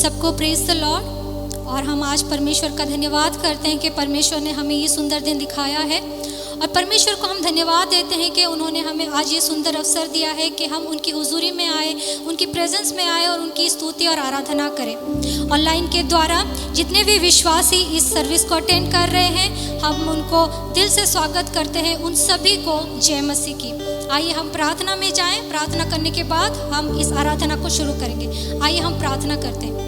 सबको praise the Lord. और हम आज परमेश्वर का धन्यवाद करते हैं कि परमेश्वर ने हमें ये सुंदर दिन दिखाया है, और परमेश्वर को हम धन्यवाद देते हैं कि उन्होंने हमें आज ये सुंदर अवसर दिया है कि हम उनकी हुजूरी में आए, उनकी प्रेजेंस में आए और उनकी स्तुति और आराधना करें। ऑनलाइन के द्वारा जितने भी विश्वासी इस सर्विस को अटेंड कर रहे हैं, हम उनको दिल से स्वागत करते हैं। उन सभी को जय मसीह की। आइए हम प्रार्थना में जाएं। प्रार्थना करने के बाद हम इस आराधना को शुरू करेंगे। आइए हम प्रार्थना करते हैं।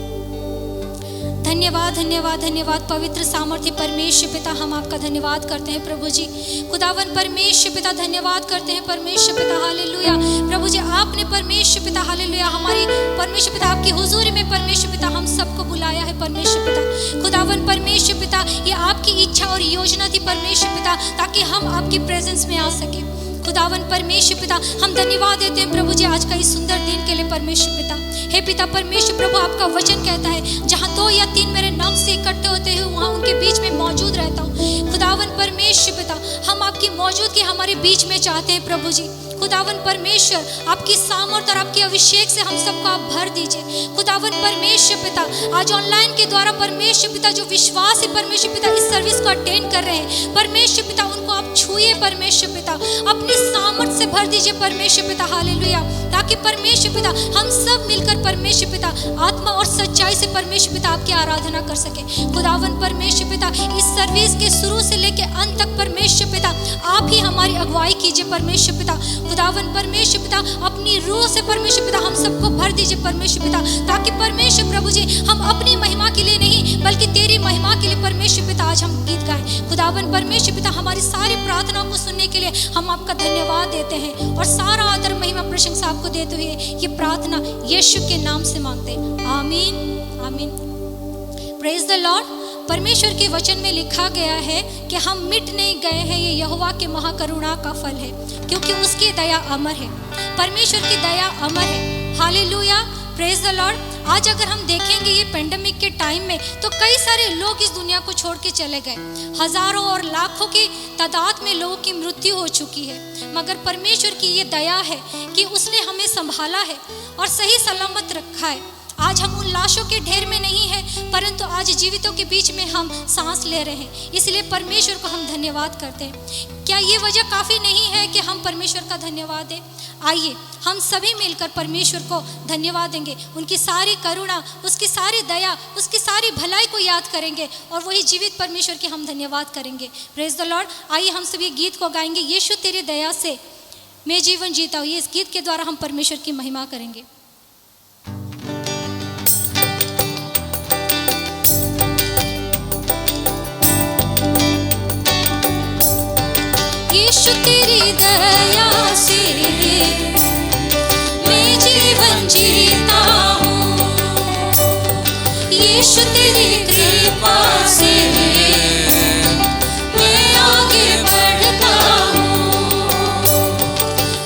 धन्यवाद धन्यवाद धन्यवाद पवित्र सामर्थ्य परमेश्वर पिता, हम आपका धन्यवाद करते हैं प्रभु जी। खुदावन परमेश्वर पिता धन्यवाद करते हैं परमेश्वर पिता, हालेलुया। प्रभु जी आपने परमेश्वर पिता हालेलुया हमारी परमेश्वर पिता आपकी हुजूरी में परमेश्वर पिता हम सबको बुलाया है परमेश्वर पिता। खुदावन परमेश्वर पिता ये आपकी इच्छा और योजना थी परमेश्वर पिता, ताकि हम आपकी प्रेजेंस में आ सके। खुदावन परमेश्वर पिता हम धन्यवाद देते हैं प्रभु जी आज का इस सुंदर दिन के लिए परमेश्वर पिता। हे पिता परमेश्वर प्रभु, आपका वचन कहता है जहाँ 2 या 3 मेरे नाम से इकट्ठे होते हैं वहाँ उनके बीच में मौजूद रहता हूँ। खुदावन परमेश्वर पिता हम आपकी मौजूदगी हमारे बीच में चाहते हैं प्रभु जी। खुदावन परमेश्वर आपकी सामर्थ और आपके अभिषेक से हम सबको आप भर दीजिए। खुदावन परमेश्वर पिता आज ऑनलाइन के द्वारा परमेश्वर पिता जो विश्वास है परमेश्वर पिता इस सर्विस को अटेंड कर रहे हैं परमेश्वर पिता, उनको आप छुए परमेश्वर पिता, अपनी सामर्थ से भर दीजिए परमेश्वर पिता, हालेलुया। ताकि परमेश्वर पिता हम सब मिलकर परमेश्वर पिता आत्मा और सच्चाई से परमेश्वर पिता आपकी आराधना कर सके। खुदावन परमेश्वर पिता इस सर्विस के शुरू से लेकर अंत तक परमेश्वर पिता आप ही हमारी अगुवाई कीजिए परमेश्वर पिता। खुदावन परमेश्वर पिता अपनी रूह से परमेश्वर पिता हम सबको भर दीजिए परमेश्वर पिता, ताकि परमेश्वर प्रभु जी हम अपनी महिमा के लिए नहीं बल्कि तेरी महिमा के लिए परमेश्वर पिता आज हम गीत गाएं। खुदावन परमेश्वर पिता हमारी सारी प्रार्थनाओं को सुनने के लिए हम आपका धन्यवाद देते हैं और सारा आदर महिमा प्रशंसा आपको देते हुए ये प्रार्थना यीशु के नाम से मांगते हैं, आमीन आमीन। Praise the Lord. परमेश्वर के वचन में लिखा गया है कि हम मिट नहीं गए हैं, ये यहोवा के महाकरुणा का फल है, क्योंकि उसकी दया अमर है। परमेश्वर की दया अमर है, हालेलुया। Praise the Lord. आज अगर हम देखेंगे ये पेंडेमिक के टाइम में तो कई सारे लोग इस दुनिया को छोड़ के चले गए। हजारों और लाखों की तादाद में लोगों की मृत्यु हो चुकी है, मगर परमेश्वर की ये दया है कि उसने हमें संभाला है और सही सलामत रखा है। आज हम उन लाशों के ढेर में नहीं है, परंतु आज जीवितों के बीच में हम सांस ले रहे हैं, इसलिए परमेश्वर को हम धन्यवाद करते हैं। क्या ये वजह काफ़ी नहीं है कि हम परमेश्वर का धन्यवाद दें? आइए हम सभी मिलकर परमेश्वर को धन्यवाद देंगे, उनकी सारी करुणा, उसकी सारी दया, उसकी सारी भलाई को याद करेंगे और वही जीवित परमेश्वर के हम धन्यवाद करेंगे। Praise the Lord. आइए हम सभी गीत को गाएंगे, यीशु तेरी दया से मैं जीवन जीता हूँ। ये इस गीत के द्वारा हम परमेश्वर की महिमा करेंगे। यीशु तेरी दया से मैं जीवन जीता हूँ, यीशु तेरी कृपा से मैं आगे बढ़ता हूँ,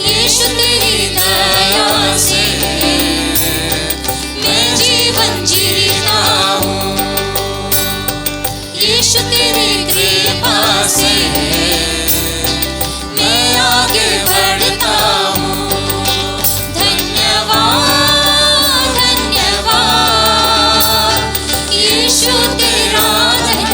यीशु तेरी दया से मैं जीवन जीता हूँ, यीशु तेरी कृपा से आगे बढ़ता हूँ। धन्यवाद धन्यवाद यीशु तेरा धन्यवाद।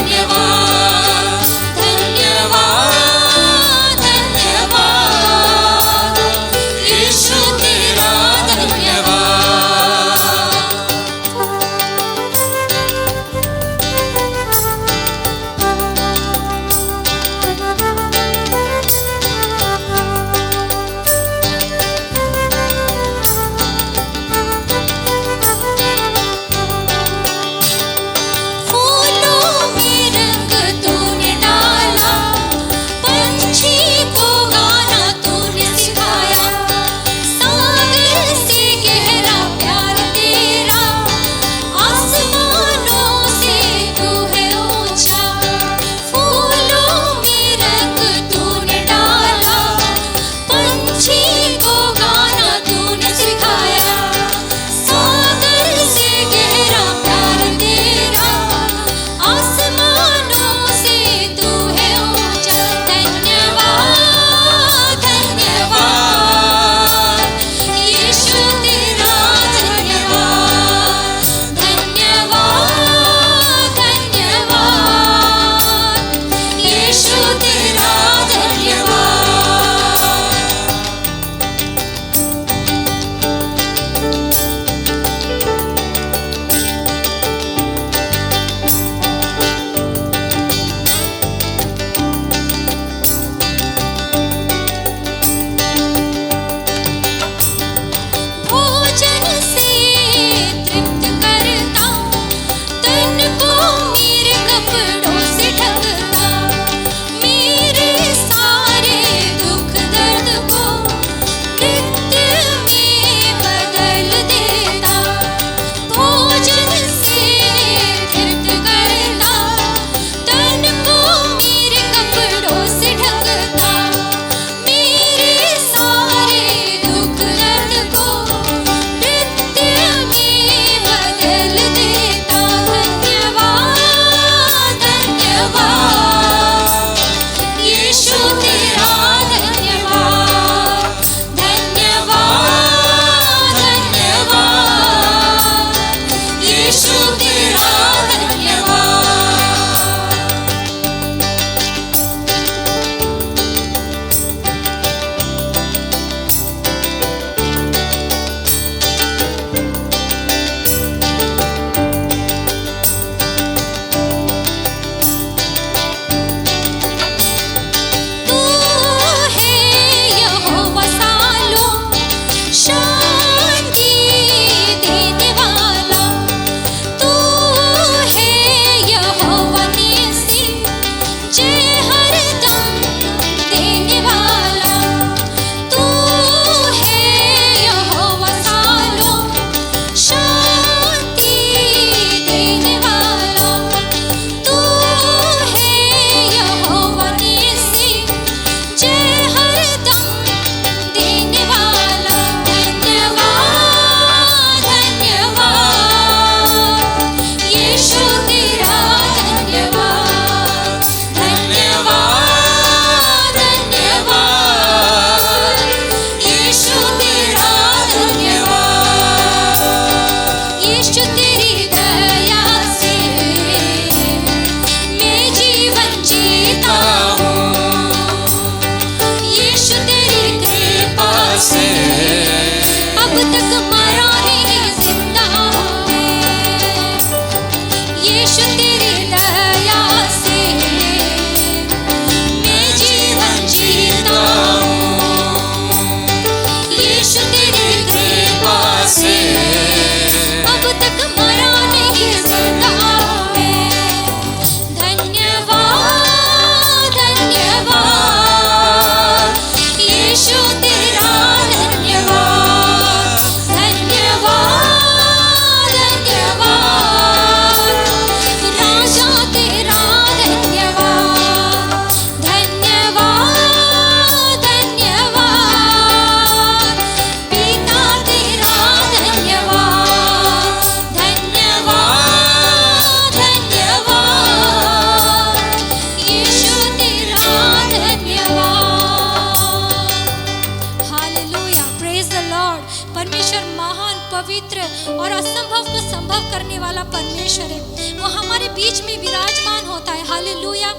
पवित्र और असंभव को संभव करने वाला परमेश्वर है। वो हमारे बीच में विराजमान होता है। Hallelujah,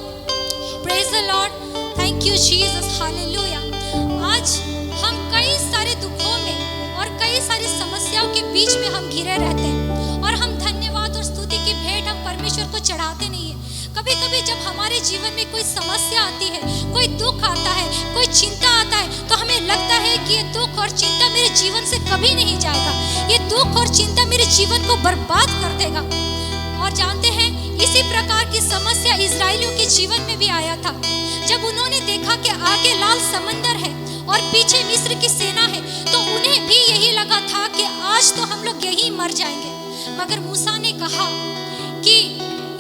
praise the Lord, thank you Jesus, hallelujah. आज हम कई सारे दुखों में और कई सारी समस्याओं के बीच में हम घिरे रहते हैं और हम धन्यवाद और स्तुति की भेंट हम परमेश्वर को चढ़ाते नहीं है। कभी कभी जब हमारे जीवन में कोई समस्या आती है, कोई दुख आता है, कोई चिंता आता है, तो हमें लगता है कि ये दुख और चिंता मेरे जीवन से कभी नहीं जाएगा, ये दुख और चिंता मेरे जीवन को बर्बाद कर देगा। और जानते हैं, इसी प्रकार की समस्या इजरायलियों के जीवन में भी आया था। जब उन्होंने देखा कि आगे लाल समंदर है और पीछे मिस्र की सेना है, तो उन्हें भी यही लगा था कि आज तो हम लोग यहीं मर जाएंगे। मगर मूसा ने कहा कि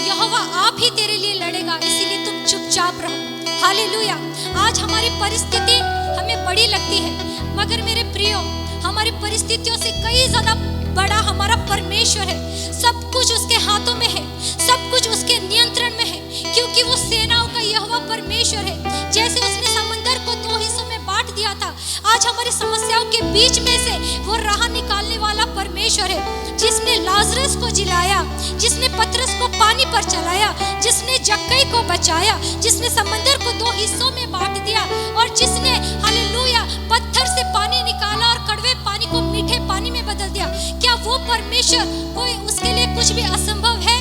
यहोवा आप ही तेरे लिए लड़ेगा, इसीलिए तुम चुपचाप रहो। हालेलुया। आज हमारी परिस्थिति हमें बड़ी लगती है, मगर मेरे प्रियो, हमारी परिस्थितियों से कई ज्यादा बड़ा हमारा परमेश्वर है। सब कुछ उसके हाथों में है, सब कुछ उसके नियंत्रण में है, क्योंकि वो सेनाओं का यहोवा परमेश्वर है। जैसे उसने समंदर को 2 हिस्सों में बांट दिया था, आज हमारी समस्याओं के बीच में से वो राह निकालने वाला परमेश्वर है, जिसने लाजरस को जिलाया, जिसने पतरस को पानी पर चलाया, जिसने जक्कई को बचाया, जिसने समंदर को 2 हिस्सों में बांट दिया और जिसने हालेलुया पत्थर से पानी निकाला और कड़वे पानी को मीठे पानी में बदल दिया। क्या वो परमेश्वर, कोई उसके लिए कुछ भी असंभव है?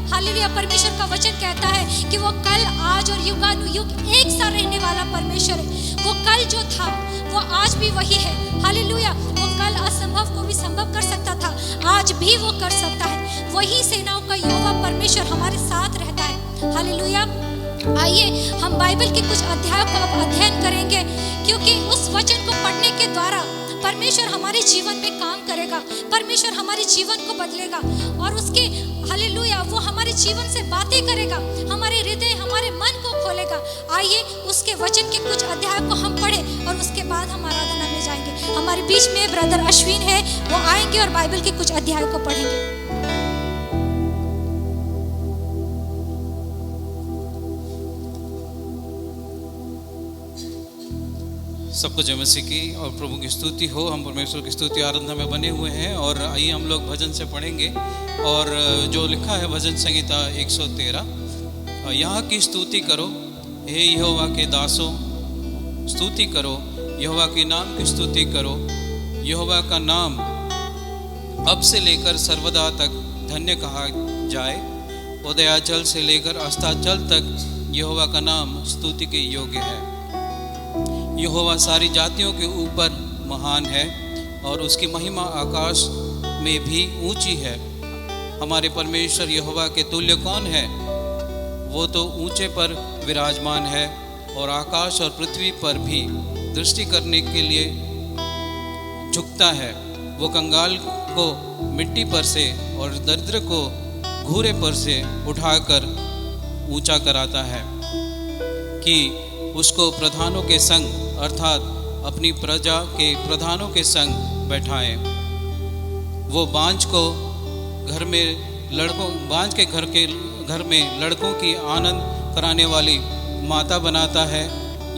हालेलुया। परमेश्वर का वचन कहता है कि वो कल, आज और युगानुयुग एक सा रहने वाला परमेश्वर है। वो कल जो था वो आज भी वही है। हालेलुया। वो कल असंभव को भी संभव कर सकता था, आज भी वो कर सकता है। वही सेनाओं का यहोवा परमेश्वर हमारे साथ रहता है। हालेलुया। आइए हम बाइबल के कुछ अध्यायों का अब अध्ययन करेंगे, क्योंकि उस वचन को पढ़ने के द्वारा परमेश्वर हमारे जीवन में काम करेगा, परमेश्वर हमारे जीवन को बदलेगा और उसके हालेलुया वो हमारे जीवन से बातें करेगा, हमारे हृदय, हमारे मन को खोलेगा। आइए उसके वचन के कुछ अध्यायों को हम पढ़ें और उसके बाद हम आराधना में जाएंगे। हमारे बीच में ब्रदर अश्विन है, वो आएंगे और बाइबल के कुछ अध्यायों को पढ़ेंगे। सबको जय मसीह की और प्रभु की स्तुति हो। हम परमेश्वर की स्तुति आराधना में बने हुए हैं और आइए हम लोग भजन से पढ़ेंगे। और जो लिखा है भजन संहिता 113, यहाँ की स्तुति करो हे यहोवा के दासों, स्तुति करो यहोवा के नाम की स्तुति करो। यहोवा का नाम अब से लेकर सर्वदा तक धन्य कहा जाए। उदयाचल से लेकर अस्ताचल तक यहोवा का नाम स्तुति के योग्य है। यहोवा सारी जातियों के ऊपर महान है और उसकी महिमा आकाश में भी ऊंची है। हमारे परमेश्वर यहोवा के तुल्य कौन है? वो तो ऊंचे पर विराजमान है और आकाश और पृथ्वी पर भी दृष्टि करने के लिए झुकता है। वो कंगाल को मिट्टी पर से और दरिद्र को घूरे पर से उठाकर ऊंचा कराता है कि उसको प्रधानों के संग अर्थात अपनी प्रजा के प्रधानों के संग बैठाए। वो बांझ के घर में लड़कों की आनंद कराने वाली माता बनाता है।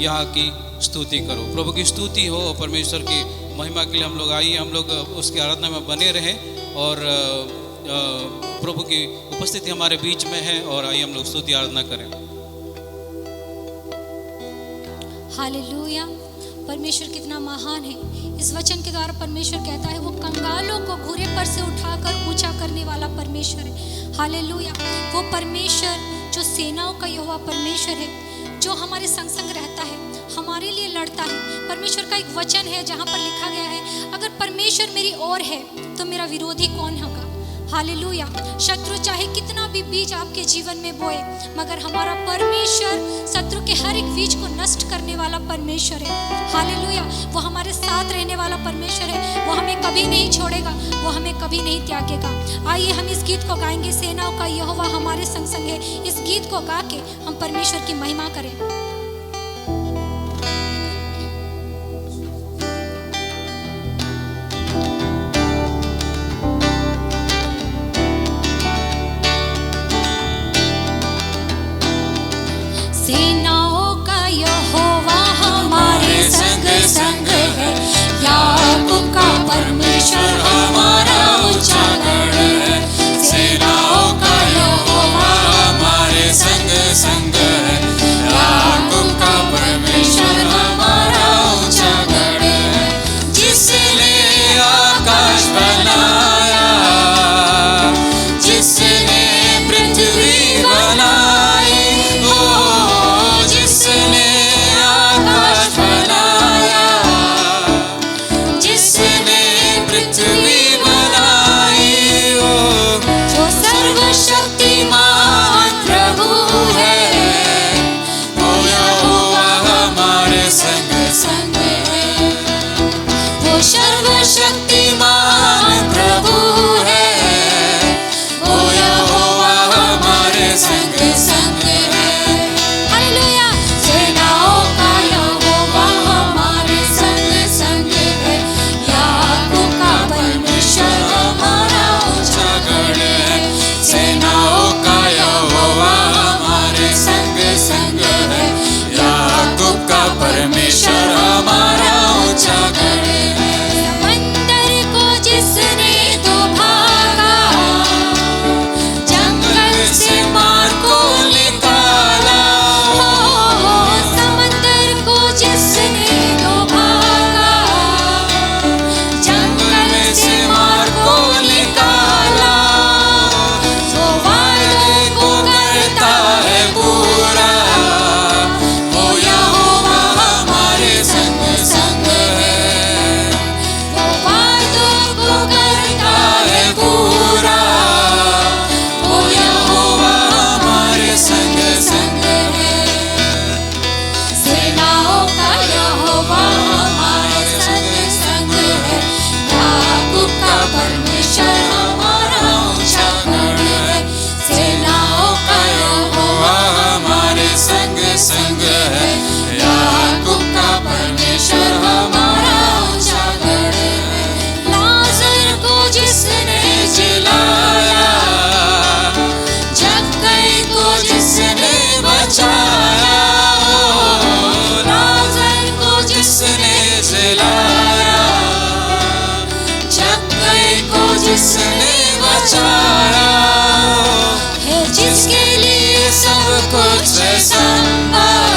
यहाँ की स्तुति करो। प्रभु की स्तुति हो और परमेश्वर की महिमा के लिए हम लोग आइए, हम लोग उसकी आराधना में बने रहें और प्रभु की उपस्थिति हमारे बीच में है और आइए हम लोग स्तुति आराधना करें। हालेलुया। परमेश्वर कितना महान है। इस वचन के द्वारा परमेश्वर कहता है वो कंगालों को घूरे पर से उठाकर ऊंचा करने वाला परमेश्वर है। हालेलुया। वो परमेश्वर जो सेनाओं का यहोवा परमेश्वर है, जो हमारे संग संग रहता है, हमारे लिए लड़ता है। परमेश्वर का एक वचन है जहाँ पर लिखा गया है, अगर परमेश्वर मेरी ओर है तो मेरा विरोधी कौन होगा। हालेलुया। शत्रु चाहे कितना भी बीज आपके जीवन में बोए, मगर हमारा परमेश्वर शत्रु के हर एक बीज को नष्ट करने वाला परमेश्वर है। हालेलुया। वो हमारे साथ रहने वाला परमेश्वर है। वो हमें कभी नहीं छोड़ेगा, वो हमें कभी नहीं त्यागेगा। आइए हम इस गीत को गाएंगे, सेनाओं का यहोवा हमारे संग संग है। इस गीत को गा के हम परमेश्वर की महिमा करें। सेनाओं का यहोवा हमारे संग संग है, याकूब का परमेश्वर हमारा संग संग है। वो सर्वशक्तिमान प्रभु है, वो यहोवा हमारे संग संग है। हालेलुया। सेनाओं का यहोवा हमारे संग संग है। याकूब का परमेश्वर हमारा ऊंचा गढ़ है। सेनाओं का यहोवा हमारे संग संग है। याकूब का परमेश्वर हमारा ऊंचा गढ़ है। समंदर को जिसने तो भागा, जंगल से मार को निकाला। समंदर को जिसने तो भागा, जंगल से मार को निकाला। वो वायदों को करता है पूरा, वो यहोवा हमारे संग संग है। वो वायदों को करता है पूरा, वो यहोवा हमारे संग संग है। सेनाओं का यहोवा हमारे संग संग है। याकूब का परमेश्वर हमारा ऊंचा गढ़ है। सेनाओं का यहोवा हमारे संग संग है। याकूब का परमेश्वर हमारा ऊंचा गढ़ है। लाजर को जिसने जिलाया, जक्कई को जिसने बचाया। लाजर को जिसने जिलाया, जक्कई को जिसने बचाया। है जिसके लिए सब कुछ है संभव,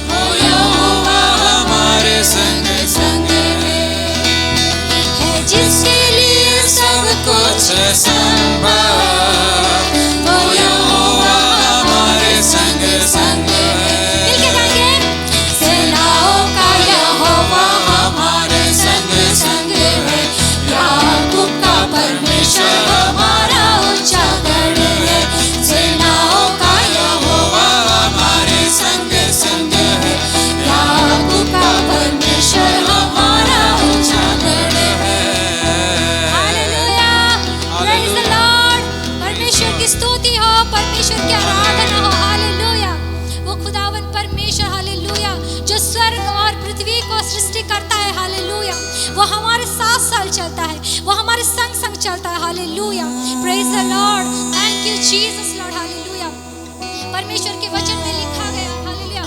वो यहोवा हमारे संग संग है। जिसके लिए सब कुछ है संभव, वो यहोवा हमारे संग संग है। मिलके गाएंगे। सेनाओं का यहोवा हमारे संग संग है। याकूब का परमेश्वर हमारा ऊंचा गढ़ है। सेनाओं का यहोवा हमारे संग संग है। याकूब का परमेश्वर हमारा ऊंचा गढ़ है। हालेलुया। Praise the Lord. परमेश्वर की स्तुति हो, परमेश्वर की आराधना हो। हालेलुया। वो खुदावन परमेश्वर, हालेलुया, जो स्वर्ग और पृथ्वी को सृष्टि करता है। हालेलुया। वो हमारे साथ साथ चलता है, वो हमारे संग संग चलता है। Hallelujah. Praise the Lord. Thank you Jesus Lord. Hallelujah. परमेश्वर के वचन में लिखा गया, हालेलुया,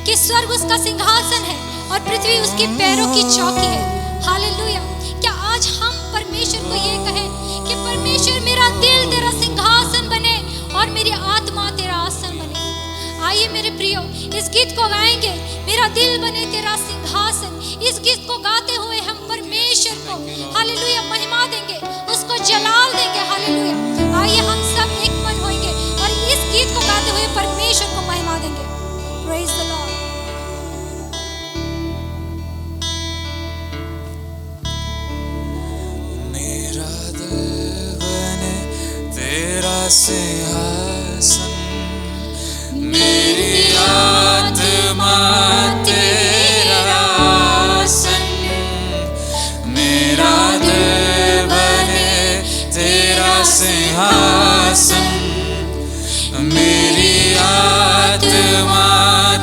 कि स्वर्ग उसका सिंहासन है और पृथ्वी उसके पैरों की चौकी है। हालेलुया। क्या आज हम परमेश्वर को ये कहें कि परमेश्वर मेरा दिल तेरा सिंहासन बने और मेरी आत्मा तेरा आसन बने। आइए मेरे प्रियो, इस गीत को गाएंगे, मेरा दिल बने तेरा सिंहासन। इस गीत को गाते हुए हम परमेश्वर को, हालेलुया, महिमा देंगे, उसको जलाल देंगे। हालेलुया। आइए हम सब एक मन होंगे और इस गीत को गाते हुए परमेश्वर को महिमा देंगे। Praise the Lord. मेरा दिल बने तेरा सिंहासन, मेरी आत्मा तेरा आसन। मेरा दिल बने तेरा सिंहासन, मेरी आत्मा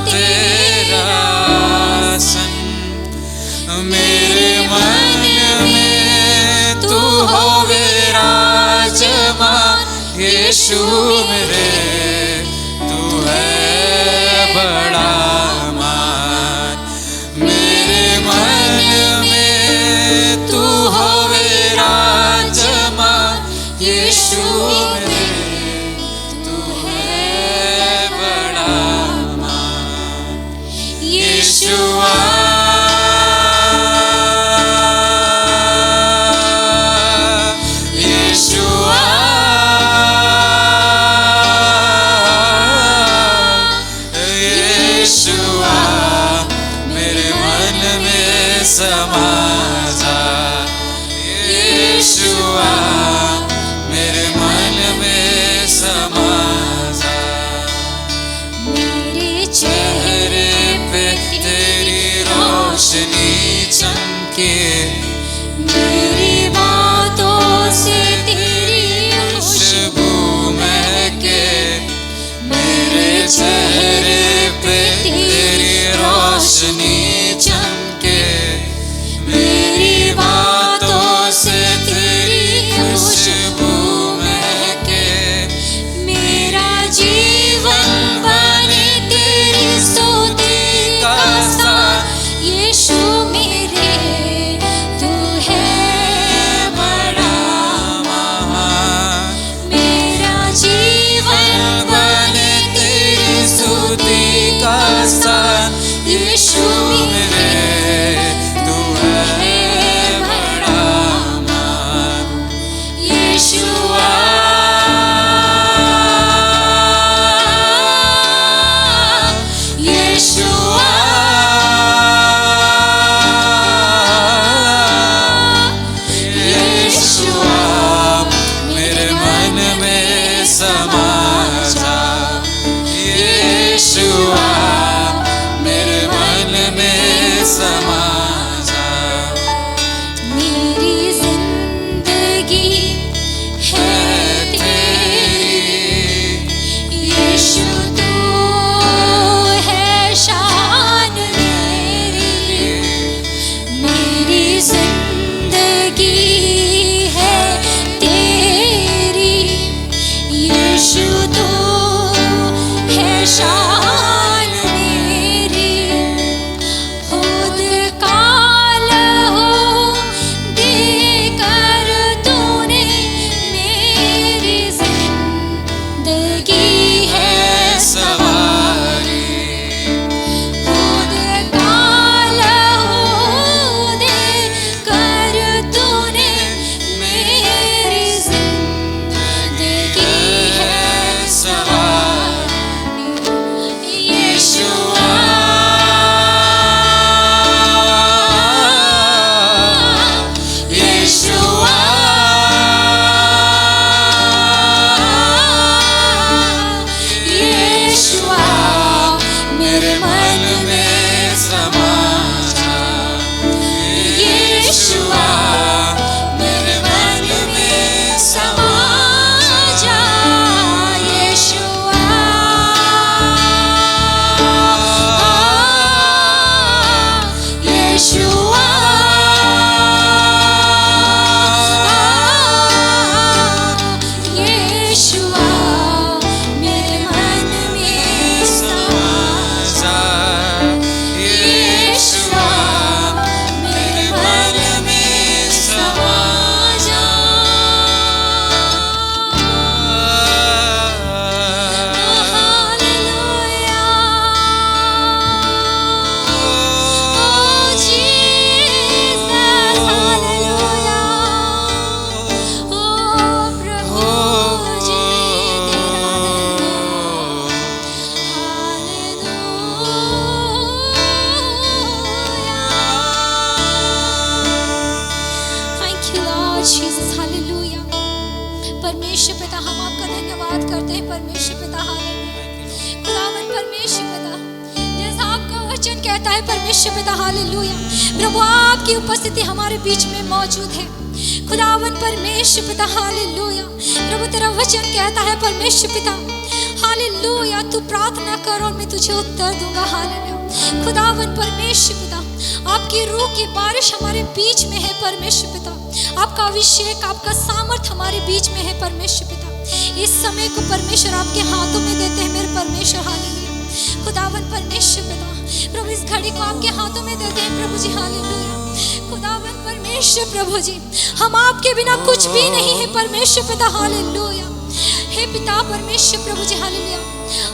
तेरा आसन। मेरे मन में तू हो विराजमान, यीशु मेरे तू है बड़ा मान। मेरे मन में तू हो विराजमान, यीशु मेरे तू है बड़ा मान। यीशुआ समा जा। यीशुआ मेरे मन में समा जा। मेरे चेहरे पे के, मेरी बातों से तेरी खुशबू महके, मेरे चेहरे पे तेरी रोशनी चमके, मेरी बातों से तेरी खुशबू महके, मेरा जीवन बने तेरी स्तुति का साथ। यीशु मेरे तू है बड़ा महान, मेरा जीवन बने तेरी स्तुति का साथ। यीशु मेरे तू है बड़ा महान, यीशुआ यीशुआ यीशुआ मेरे मन में समा जा, यीशुआ मेरे मन में समा जा। मेरी जिंदगी है तेरी, यीशु तू है शान मेरी, मेरी जिंदगी है तेरी, यीशु तू है शान मेरी। खुद काल हो देकर तूने मेरी जिंदगी है सवारी, खुद काल हो देकर तूने मेरी जिंदगी है सवारी। यीशुआ यीशुआ यीशुआ मेरे मन में समा जा, यीशुआ मेरे मन में समा जा, यीशुआ यीशुआ यीशुआ मेरे मन में समा जा, यीशुआ मेरे मन में समा जा। Hallelujah O Jesus, hallelujah O प्रभु जी thank you Lord Jesus, hallelujah. परमेश्वर पिता हम आपका धन्यवाद करते हैं, परमेश्वर पिता हालेलुया। खुदावन परमेश्वर पिता, जैसा आपका वचन कहता है परमेश्वर पिता हालेलुया, प्रभु आपकी उपस्थिति हमारे बीच में मौजूद है। खुदावन परमेश्वर पिता हालेलुया, प्रभु तेरा वचन कहता है परमेश्वर पिता हालेलुया, तू प्रार्थना कर और मैं तुझे उत्तर दूंगा। हालेलुया खुदावन परमेश्वर पिता, आपकी रूह की बारिश हमारे बीच में है परमेश्वर पिता, आपका अभिषेक, आपका सामर्थ हमारे बीच में है परमेश्वर पिता। इस समय को परमेश्वर आपके हाथों में देते हैं मेरे परमेश्वर, हालेलुया। खुदावन परमेश्वर पिता, प्रभु इस घड़ी को आपके हाथों में देते हैं प्रभु जी, हालेलुया। खुदावन परमेश्वर प्रभु जी, हम आपके बिना कुछ भी नहीं है परमेश्वर पिता, हालेलुया। हे पिता परमेश्वर प्रभु जी, हालेलुया।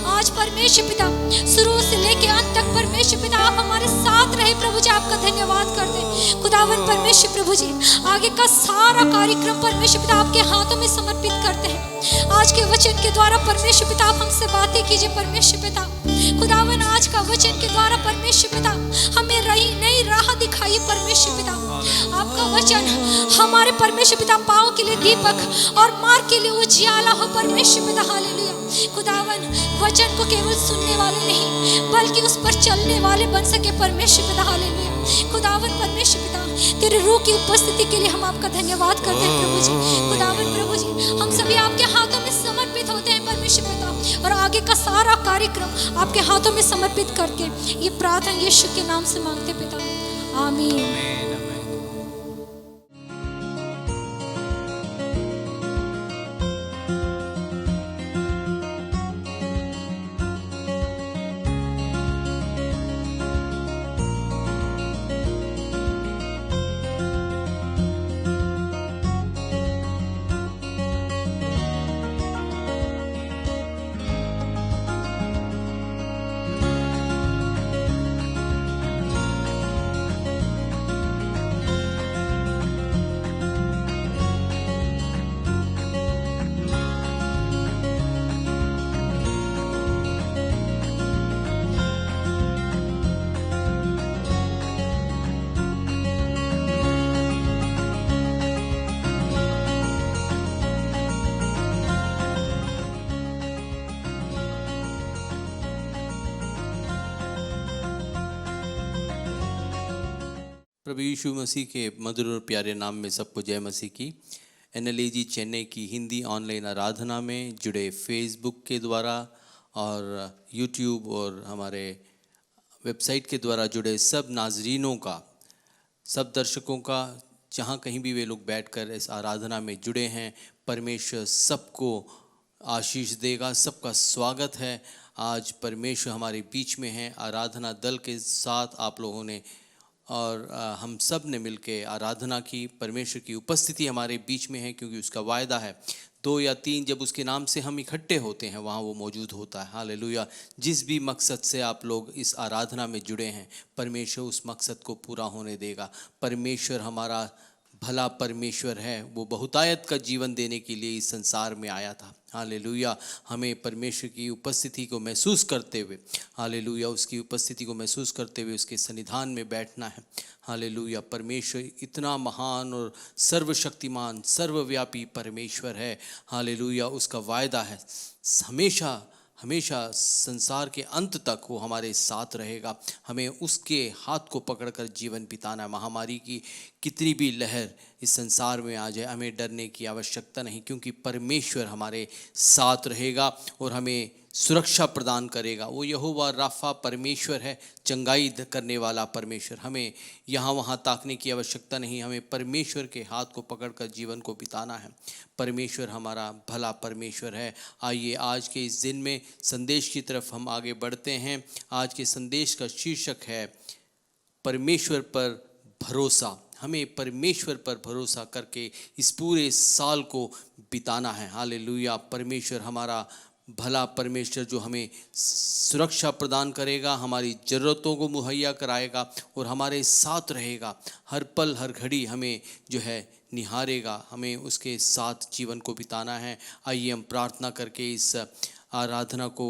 आज परमेश्वर पिता शुरू से लेके अंत तक परमेश्वर पिता आप हमारे साथ रहे प्रभु जी, आपका धन्यवाद करते हैं। खुदावन परमेश्वर प्रभु जी, आगे का सारा कार्यक्रम परमेश्वर पिता आपके हाथों में समर्पित करते हैं। आज के वचन के द्वारा परमेश्वर पिता आप हमसे बातें कीजिए परमेश्वर पिता। खुदावन आज का वचन के द्वारा परमेश्वर पिता हमें नई राह दिखाइए परमेश्वर पिता। आपका वचन हमारे परमेश्वर पिता पाँव के लिए दीपक और मार्ग के लिए उजियाला हो परमेश्वर पिता, हालेलुया। खुदावन वचन को केवल सुनने वाले नहीं बल्कि उस पर चलने वाले बन सके परमेश्वर पिता, हालेलुया। खुदावन परमेश्वर पिता, तेरे रूह की उपस्थिति के लिए हम आपका धन्यवाद करते हैं प्रभु जी। खुदावन प्रभु जी, हम सभी आपके हाथों में समर्पित होते हैं परमेश्वर पिता, और आगे का सारा कार्यक्रम आपके हाथों में समर्पित करके ये प्रार्थना यीशु के नाम से मांगते पिता, आमीन। प्रभु यीशु मसीह के मधुर और प्यारे नाम में सबको जय मसीह की। NLAG चेन्नई की हिंदी ऑनलाइन आराधना में जुड़े फेसबुक के द्वारा और यूट्यूब और हमारे वेबसाइट के द्वारा जुड़े सब नाजरीनों का, सब दर्शकों का, जहाँ कहीं भी वे लोग बैठकर इस आराधना में जुड़े हैं, परमेश्वर सबको आशीष देगा। सबका स्वागत है। आज परमेश्वर हमारे बीच में है। आराधना दल के साथ आप लोगों ने और हम सब ने मिलके आराधना की। परमेश्वर की उपस्थिति हमारे बीच में है, क्योंकि उसका वायदा है 2 या 3 जब उसके नाम से हम इकट्ठे होते हैं वहाँ वो मौजूद होता है। हालेलुया। जिस भी मकसद से आप लोग इस आराधना में जुड़े हैं, परमेश्वर उस मकसद को पूरा होने देगा। परमेश्वर हमारा भला परमेश्वर है। वो बहुतायत का जीवन देने के लिए इस संसार में आया था। हालेलुया। हमें परमेश्वर की उपस्थिति को महसूस करते हुए, हालेलुया, उसकी उपस्थिति को महसूस करते हुए उसके सन्निधान में बैठना है। हालेलुया। परमेश्वर इतना महान और सर्वशक्तिमान, सर्वव्यापी परमेश्वर है। हालेलुया। उसका वायदा है हमेशा हमेशा संसार के अंत तक वो हमारे साथ रहेगा। हमें उसके हाथ को पकड़कर जीवन बिताना है। महामारी की कितनी भी लहर इस संसार में आ जाए, हमें डरने की आवश्यकता नहीं, क्योंकि परमेश्वर हमारे साथ रहेगा और हमें सुरक्षा प्रदान करेगा। वो यहोवा राफा परमेश्वर है, चंगाई करने वाला परमेश्वर। हमें यहाँ वहाँ ताकने की आवश्यकता नहीं, हमें परमेश्वर के हाथ को पकड़कर जीवन को बिताना है। परमेश्वर हमारा भला परमेश्वर है। आइए आज के इस दिन में संदेश की तरफ हम आगे बढ़ते हैं। आज के संदेश का शीर्षक है परमेश्वर पर भरोसा। हमें परमेश्वर पर भरोसा करके इस पूरे साल को बिताना है। हालेलुया। परमेश्वर हमारा भला परमेश्वर जो हमें सुरक्षा प्रदान करेगा, हमारी ज़रूरतों को मुहैया कराएगा और हमारे साथ रहेगा। हर पल हर घड़ी हमें जो है निहारेगा। हमें उसके साथ जीवन को बिताना है। आइए हम प्रार्थना करके इस आराधना को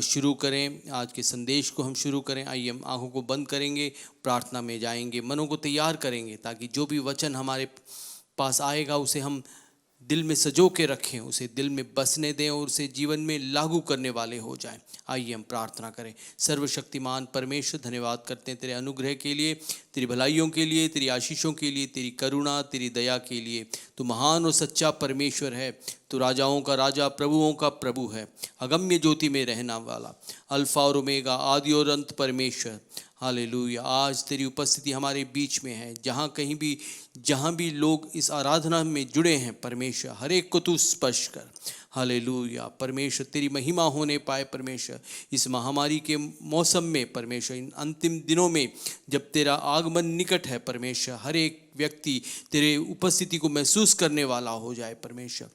शुरू करें। आज के संदेश को हम शुरू करें। आइए हम आँखों को बंद करेंगे, प्रार्थना में जाएंगे, मनों को तैयार करेंगे, ताकि जो भी वचन हमारे पास आएगा उसे हम दिल में सजो के रखें, उसे दिल में बसने दें और उसे जीवन में लागू करने वाले हो जाएं। आइए हम प्रार्थना करें। सर्वशक्तिमान परमेश्वर, धन्यवाद करते हैं तेरे अनुग्रह के लिए, तेरी भलाइयों के लिए, तेरी आशीषों के लिए, तेरी करुणा, तेरी दया के लिए। तू महान और सच्चा परमेश्वर है। तू राजाओं का राजा, प्रभुओं का प्रभु है। अगम्य ज्योति में रहना वाला, अल्फा और ओमेगा, आदि और अंत परमेश्वर। हालेलुया। आज तेरी उपस्थिति हमारे बीच में है। जहाँ भी लोग इस आराधना में जुड़े हैं परमेश्वर, हर एक को तू स्पर्श कर। हालेलुया। परमेश्वर तेरी महिमा होने पाए परमेश्वर। इस महामारी के मौसम में परमेश्वर, इन अंतिम दिनों में जब तेरा आगमन निकट है परमेश्वर, हर एक व्यक्ति तेरे उपस्थिति को महसूस करने वाला हो जाए परमेश्वर।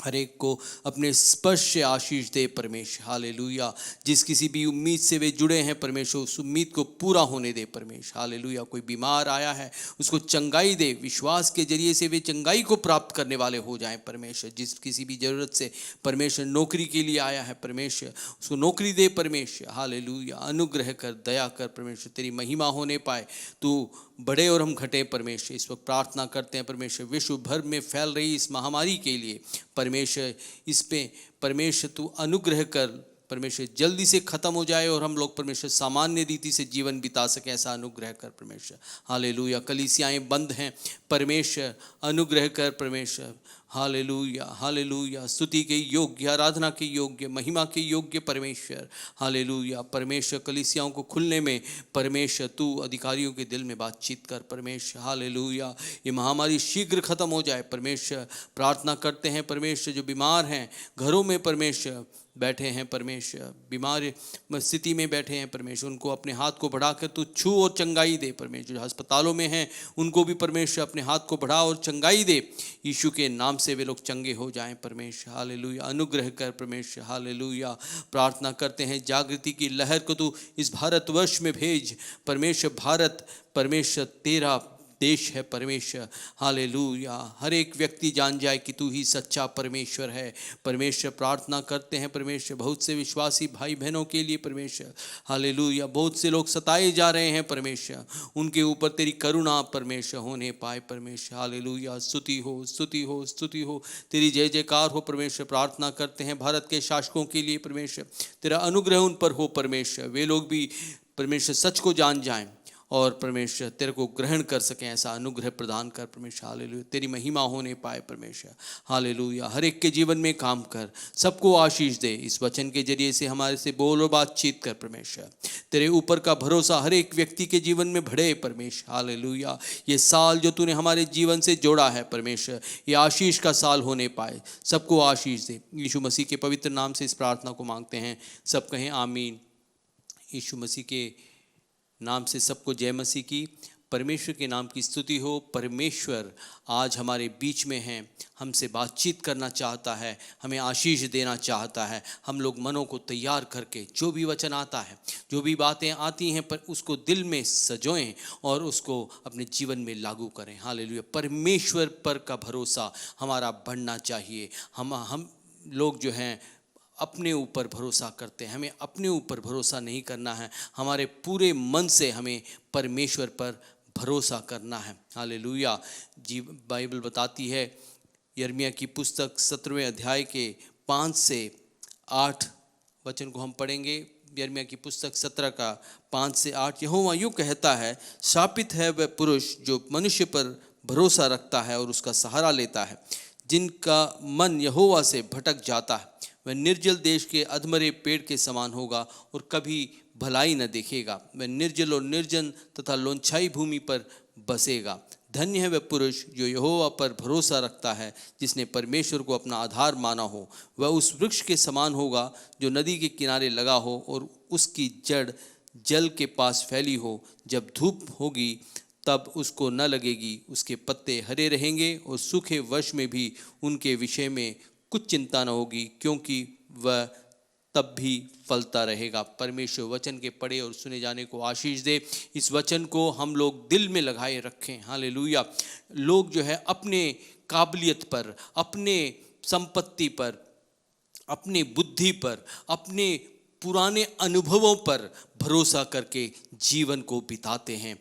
हर एक को अपने स्पर्श से आशीष दे परमेश्वर। हालेलुया। जिस किसी भी उम्मीद से वे जुड़े हैं परमेश्वर, उस उम्मीद को पूरा होने दे परमेश्वर। हालेलुया। कोई बीमार आया है उसको चंगाई दे, विश्वास के जरिए से वे चंगाई को प्राप्त करने वाले हो जाएं परमेश्वर। जिस किसी भी ज़रूरत से परमेश्वर नौकरी के लिए आया है परमेश्वर, उसको नौकरी दे परमेश्वर। हालेलुया। अनुग्रह कर, दया कर परमेश्वर, तेरी महिमा होने पाए। तू बड़े और हम घटे परमेश्वर। इस वक्त प्रार्थना करते हैं परमेश्वर, विश्व भर में फैल रही इस महामारी के लिए परमेश्वर, इस पे परमेश्वर तू अनुग्रह कर, परमेश्वर जल्दी से ख़त्म हो जाए और हम लोग परमेश्वर सामान्य रीति से जीवन बिता सकें, ऐसा अनुग्रह कर परमेश्वर। हालेलुया। कलीसियाएँ बंद हैं, परमेश्वर अनुग्रह कर परमेश्वर। Hallelujah, hallelujah. स्तुति के योग्य, आराधना के योग्य, महिमा के योग्य परमेश्वर। हालेलुया। परमेश्वर कलीसियाओं को खुलने में परमेश्वर तू अधिकारियों के दिल में बातचीत कर परमेश्वर। हालेलुया। ये महामारी शीघ्र खत्म हो जाए परमेश्वर। प्रार्थना करते हैं परमेश्वर, जो बीमार हैं घरों में परमेश्वर बैठे हैं परमेश्वर, बीमार स्थिति में बैठे हैं परमेश्वर, उनको अपने हाथ को बढ़ाकर तू छू और चंगाई दे परमेश्वर। जो अस्पतालों में हैं उनको भी परमेश्वर अपने हाथ को बढ़ा और चंगाई दे, यीशु के नाम से वे लोग चंगे हो जाएं परमेश्वर। हालेलुया। अनुग्रह कर परमेश्वर। हालेलुया। प्रार्थना करते हैं जागृति की लहर को तू इस भारतवर्ष में भेज परमेश्वर। भारत परमेश्वर तेरा देश है परमेश्वर। हालेलुया। हर एक व्यक्ति जान जाए कि तू ही सच्चा परमेश्वर है परमेश्वर। प्रार्थना करते हैं परमेश्वर बहुत से विश्वासी भाई बहनों के लिए परमेश्वर। हालेलुया। बहुत से लोग सताए जा रहे हैं परमेश्वर, उनके ऊपर तेरी करुणा परमेश्वर होने पाए परमेश्वर। हालेलुया। स्तुति हो, स्तुति हो, स्तुति हो, तेरी जय जयकार हो परमेश्वर। प्रार्थना करते हैं भारत के शासकों के लिए परमेश्वर, तेरा अनुग्रह उन पर हो परमेश्वर। वे लोग भी परमेश्वर सच को जान जाएं और परमेश्वर तेरे को ग्रहण कर सकें, ऐसा अनुग्रह प्रदान कर परमेश्वर। हालेलुया। तेरी महिमा होने पाए परमेश्वर। हालेलुया। हर एक के जीवन में काम कर, सबको आशीष दे। इस वचन के जरिए से हमारे से बोल और बातचीत कर परमेश्वर। तेरे ऊपर का भरोसा हर एक व्यक्ति के जीवन में बढ़े परमेश्वर। हालेलुया। ये साल जो तूने हमारे जीवन से जोड़ा है परमेश्वर, ये आशीष का साल होने पाए, सबको आशीष दे। यीशु मसीह के पवित्र नाम से इस प्रार्थना को मांगते हैं, सब कहें आमीन। यीशु मसीह के नाम से सबको जय मसीह की। परमेश्वर के नाम की स्तुति हो। परमेश्वर आज हमारे बीच में हैं, हमसे बातचीत करना चाहता है, हमें आशीष देना चाहता है। हम लोग मनों को तैयार करके जो भी वचन आता है, जो भी बातें आती हैं, पर उसको दिल में सजोएं और उसको अपने जीवन में लागू करें। हालेलुया। परमेश्वर पर का भरोसा हमारा बढ़ना चाहिए। हम लोग जो हैं अपने ऊपर भरोसा करते हैं, हमें अपने ऊपर भरोसा नहीं करना है, हमारे पूरे मन से हमें परमेश्वर पर भरोसा करना है। हालेलुया। जी बाइबल बताती है, यिर्मयाह की पुस्तक 17वें अध्याय के 5 से 8 वचन को हम पढ़ेंगे। यिर्मयाह की पुस्तक 17 का 5 से 8, यहोवा यूँ कहता है, शापित है वह पुरुष जो मनुष्य पर भरोसा रखता है और उसका सहारा लेता है, जिनका मन यहोवा से भटक जाता है। वह निर्जल देश के अधमरे पेड़ के समान होगा और कभी भलाई न देखेगा। वह निर्जल और निर्जन तथा लोंछाई भूमि पर बसेगा। धन्य है वह पुरुष जो यहोवा पर भरोसा रखता है, जिसने परमेश्वर को अपना आधार माना हो। वह उस वृक्ष के समान होगा जो नदी के किनारे लगा हो और उसकी जड़ जल के पास फैली हो। जब धूप होगी तब उसको न लगेगी, उसके पत्ते हरे रहेंगे और सूखे वर्ष में भी उनके विषय में कुछ चिंता न होगी, क्योंकि वह तब भी फलता रहेगा। परमेश्वर वचन के पढ़े और सुने जाने को आशीष दे। इस वचन को हम लोग दिल में लगाए रखें। हालेलुया। लोग जो है अपने काबिलियत पर, अपने संपत्ति पर, अपनी बुद्धि पर, अपने पुराने अनुभवों पर भरोसा करके जीवन को बिताते हैं।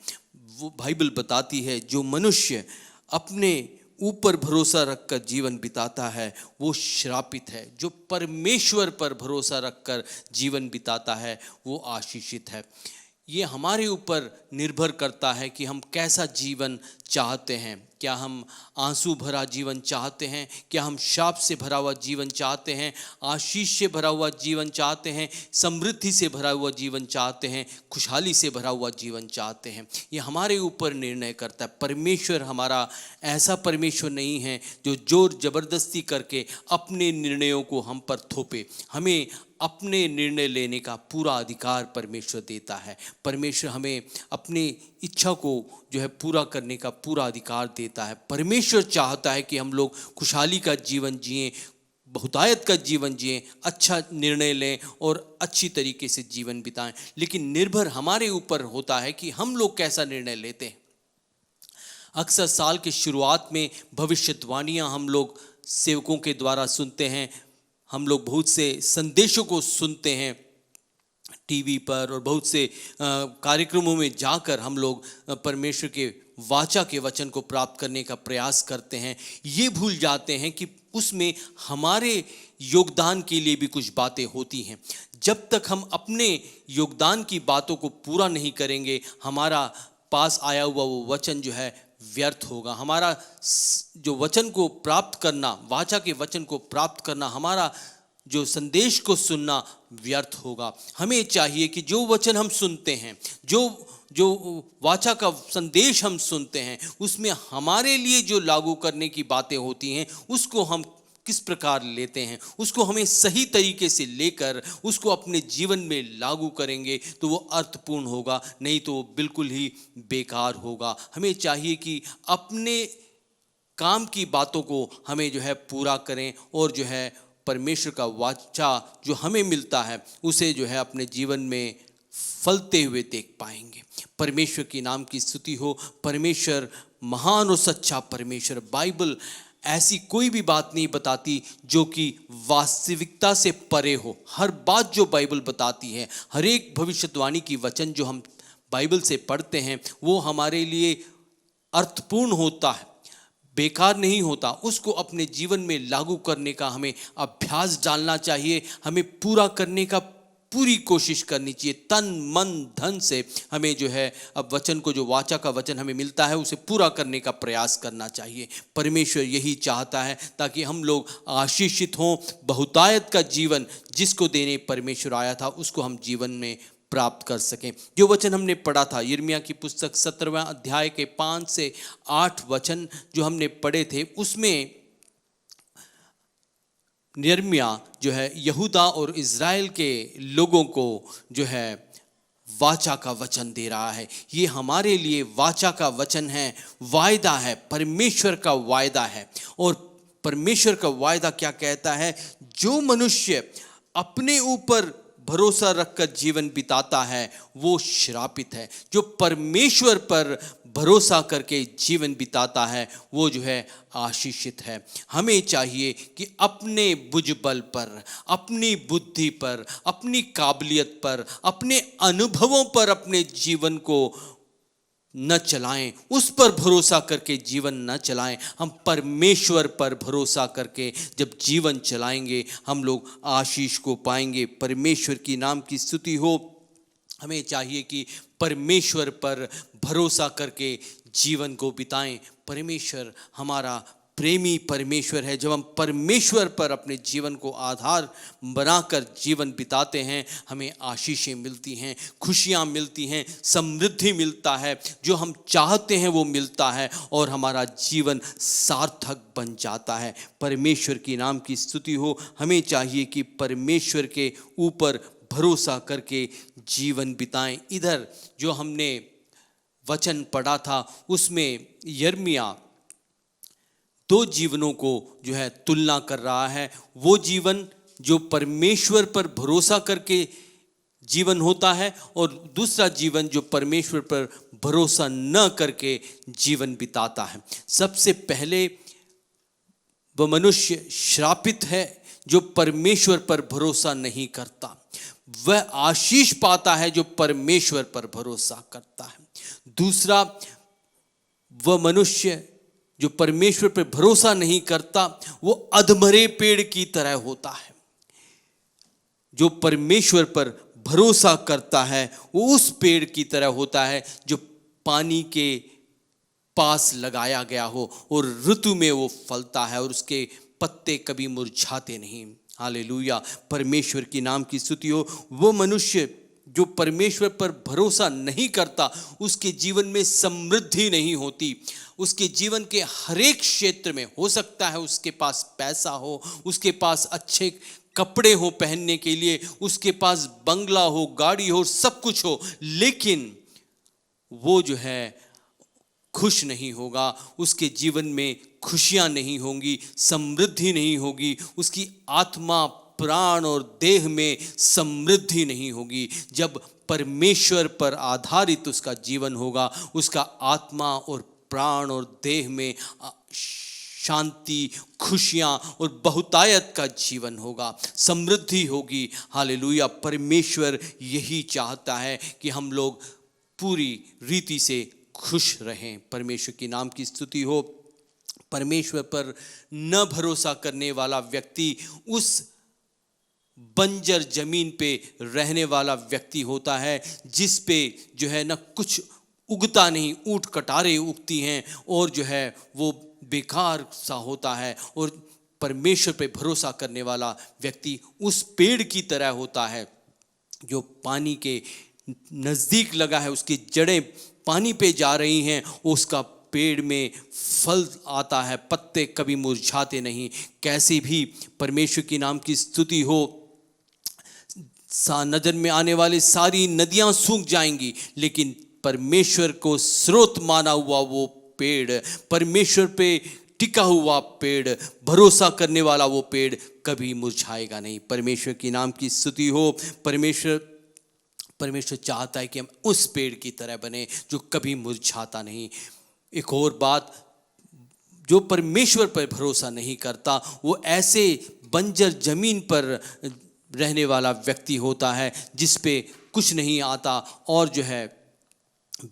वो बाइबल बताती है, जो मनुष्य अपने ऊपर भरोसा रखकर जीवन बिताता है वो श्रापित है। जो परमेश्वर पर भरोसा रखकर जीवन बिताता है वो आशीषित है। ये हमारे ऊपर निर्भर करता है कि हम कैसा जीवन चाहते हैं। क्या हम आंसू भरा जीवन चाहते हैं? क्या हम शाप से भरा हुआ जीवन चाहते हैं? आशीष से भरा हुआ जीवन चाहते हैं? समृद्धि से भरा हुआ जीवन चाहते हैं? खुशहाली से भरा हुआ जीवन चाहते हैं? ये हमारे ऊपर निर्णय करता है। परमेश्वर हमारा ऐसा परमेश्वर नहीं है जो जोर जबरदस्ती करके अपने निर्णयों को हम पर थोपे। हमें अपने निर्णय लेने का पूरा अधिकार परमेश्वर देता है। परमेश्वर हमें अपनी इच्छा को जो है पूरा करने का पूरा अधिकार देता है। परमेश्वर चाहता है कि हम लोग खुशहाली का जीवन जिएं, बहुतायत का जीवन जिएं, अच्छा निर्णय लें और अच्छी तरीके से जीवन बिताएं। लेकिन निर्भर हमारे ऊपर होता है कि हम लोग कैसा निर्णय लेते हैं। अक्सर साल की शुरुआत में भविष्यवाणियाँ हम लोग सेवकों के द्वारा सुनते हैं। हम लोग बहुत से संदेशों को सुनते हैं टीवी पर और बहुत से कार्यक्रमों में जाकर हम लोग परमेश्वर के वाचा के वचन को प्राप्त करने का प्रयास करते हैं, ये भूल जाते हैं कि उसमें हमारे योगदान के लिए भी कुछ बातें होती हैं। जब तक हम अपने योगदान की बातों को पूरा नहीं करेंगे, हमारा पास आया हुआ वो वचन जो है व्यर्थ होगा। हमारा जो वचन को प्राप्त करना, वाचा के वचन को प्राप्त करना, हमारा जो संदेश को सुनना व्यर्थ होगा। हमें चाहिए कि जो वचन हम सुनते हैं, जो वाचा का संदेश हम सुनते हैं, उसमें हमारे लिए जो लागू करने की बातें होती हैं, उसको हम किस प्रकार लेते हैं, उसको हमें सही तरीके से लेकर उसको अपने जीवन में लागू करेंगे तो वो अर्थपूर्ण होगा, नहीं तो वो बिल्कुल ही बेकार होगा। हमें चाहिए कि अपने काम की बातों को हमें जो है पूरा करें और जो है परमेश्वर का वाचा जो हमें मिलता है उसे जो है अपने जीवन में फलते हुए देख पाएंगे। परमेश्वर की नाम की स्तुति हो। परमेश्वर महान और सच्चा परमेश्वर। बाइबल ऐसी कोई भी बात नहीं बताती जो कि वास्तविकता से परे हो। हर बात जो बाइबल बताती है, हर एक भविष्यवाणी की वचन जो हम बाइबल से पढ़ते हैं, वो हमारे लिए अर्थपूर्ण होता है, बेकार नहीं होता। उसको अपने जीवन में लागू करने का हमें अभ्यास डालना चाहिए, हमें पूरा करने का पूरी कोशिश करनी चाहिए। तन मन धन से हमें जो है अब वचन को, जो वाचा का वचन हमें मिलता है, उसे पूरा करने का प्रयास करना चाहिए। परमेश्वर यही चाहता है ताकि हम लोग आशीषित हों, बहुतायत का जीवन जिसको देने परमेश्वर आया था उसको हम जीवन में प्राप्त कर सकें। जो वचन हमने पढ़ा था यिर्मयाह की पुस्तक 17वां अध्याय के 5 से 8 वचन जो हमने पढ़े थे, उसमें यिर्मयाह जो है यहूदा और इज़राइल के लोगों को जो है वाचा का वचन दे रहा है। ये हमारे लिए वाचा का वचन है, वायदा है, परमेश्वर का वायदा है। और परमेश्वर का वायदा क्या कहता है? जो मनुष्य अपने ऊपर भरोसा रखकर जीवन बिताता है वो श्रापित है। जो परमेश्वर पर भरोसा करके जीवन बिताता है वो जो है आशीषित है। हमें चाहिए कि अपने बुझबल पर, अपनी बुद्धि पर, अपनी काबिलियत पर, अपने अनुभवों पर अपने जीवन को न चलाएं, उस पर भरोसा करके जीवन न चलाएं। हम परमेश्वर पर भरोसा करके जब जीवन चलाएंगे हम लोग आशीष को पाएंगे। परमेश्वर की नाम की स्तुति हो। हमें चाहिए कि परमेश्वर पर भरोसा करके जीवन को बिताएं। परमेश्वर हमारा प्रेमी परमेश्वर है। जब हम परमेश्वर पर अपने जीवन को आधार बनाकर जीवन बिताते हैं, हमें आशीषें मिलती हैं, खुशियाँ मिलती हैं, समृद्धि मिलता है, जो हम चाहते हैं वो मिलता है और हमारा जीवन सार्थक बन जाता है। परमेश्वर की नाम की स्तुति हो। हमें चाहिए कि परमेश्वर के ऊपर भरोसा करके जीवन बिताएं। इधर जो हमने वचन पढ़ा था उसमें यिर्मयाह 2 जीवनों को जो है तुलना कर रहा है। वो जीवन जो परमेश्वर पर भरोसा करके जीवन होता है और दूसरा जीवन जो परमेश्वर पर भरोसा न करके जीवन बिताता है। सबसे पहले वह मनुष्य श्रापित है जो परमेश्वर पर भरोसा नहीं करता। वह आशीष पाता है जो परमेश्वर पर भरोसा करता है। दूसरा, वह मनुष्य जो परमेश्वर पर भरोसा नहीं करता वो अधमरे पेड़ की तरह होता है। जो परमेश्वर पर भरोसा करता है वो उस पेड़ की तरह होता है जो पानी के पास लगाया गया हो और ऋतु में वो फलता है और उसके पत्ते कभी मुरझाते नहीं। हालेलुया, परमेश्वर की नाम की स्तुति हो। वो मनुष्य जो परमेश्वर पर भरोसा नहीं करता उसके जीवन में समृद्धि नहीं होती। उसके जीवन के हर एक क्षेत्र में, हो सकता है उसके पास पैसा हो, उसके पास अच्छे कपड़े हो पहनने के लिए, उसके पास बंगला हो, गाड़ी हो, सब कुछ हो, लेकिन वो जो है खुश नहीं होगा। उसके जीवन में खुशियां नहीं होंगी, समृद्धि नहीं होगी, उसकी आत्मा, प्राण और देह में समृद्धि नहीं होगी। जब परमेश्वर पर आधारित उसका जीवन होगा, उसका आत्मा और प्राण और देह में शांति, खुशियां और बहुतायत का जीवन होगा, समृद्धि होगी। हालेलुया, परमेश्वर यही चाहता है कि हम लोग पूरी रीति से खुश रहें। परमेश्वर के नाम की स्तुति हो। परमेश्वर पर न भरोसा करने वाला व्यक्ति उस बंजर जमीन पे रहने वाला व्यक्ति होता है जिस पे जो है ना कुछ उगता नहीं, ऊंट कटारे उगती हैं और जो है वो बेकार सा होता है। और परमेश्वर पे भरोसा करने वाला व्यक्ति उस पेड़ की तरह होता है जो पानी के नज़दीक लगा है, उसकी जड़ें पानी पे जा रही हैं, उसका पेड़ में फल आता है, पत्ते कभी मुरझाते नहीं। कैसी भी परमेश्वर के नाम की स्तुति हो, नजर में आने वाली सारी नदियां सूख जाएंगी, लेकिन परमेश्वर को स्रोत माना हुआ वो पेड़, परमेश्वर पे टिका हुआ पेड़, भरोसा करने वाला वो पेड़ कभी मुरझाएगा नहीं। परमेश्वर की नाम की स्तुति हो। परमेश्वर चाहता है कि हम उस पेड़ की तरह बने जो कभी मुरझाता नहीं। एक और बात, जो परमेश्वर पर भरोसा नहीं करता वो ऐसे बंजर जमीन पर रहने वाला व्यक्ति होता है जिस पे कुछ नहीं आता और जो है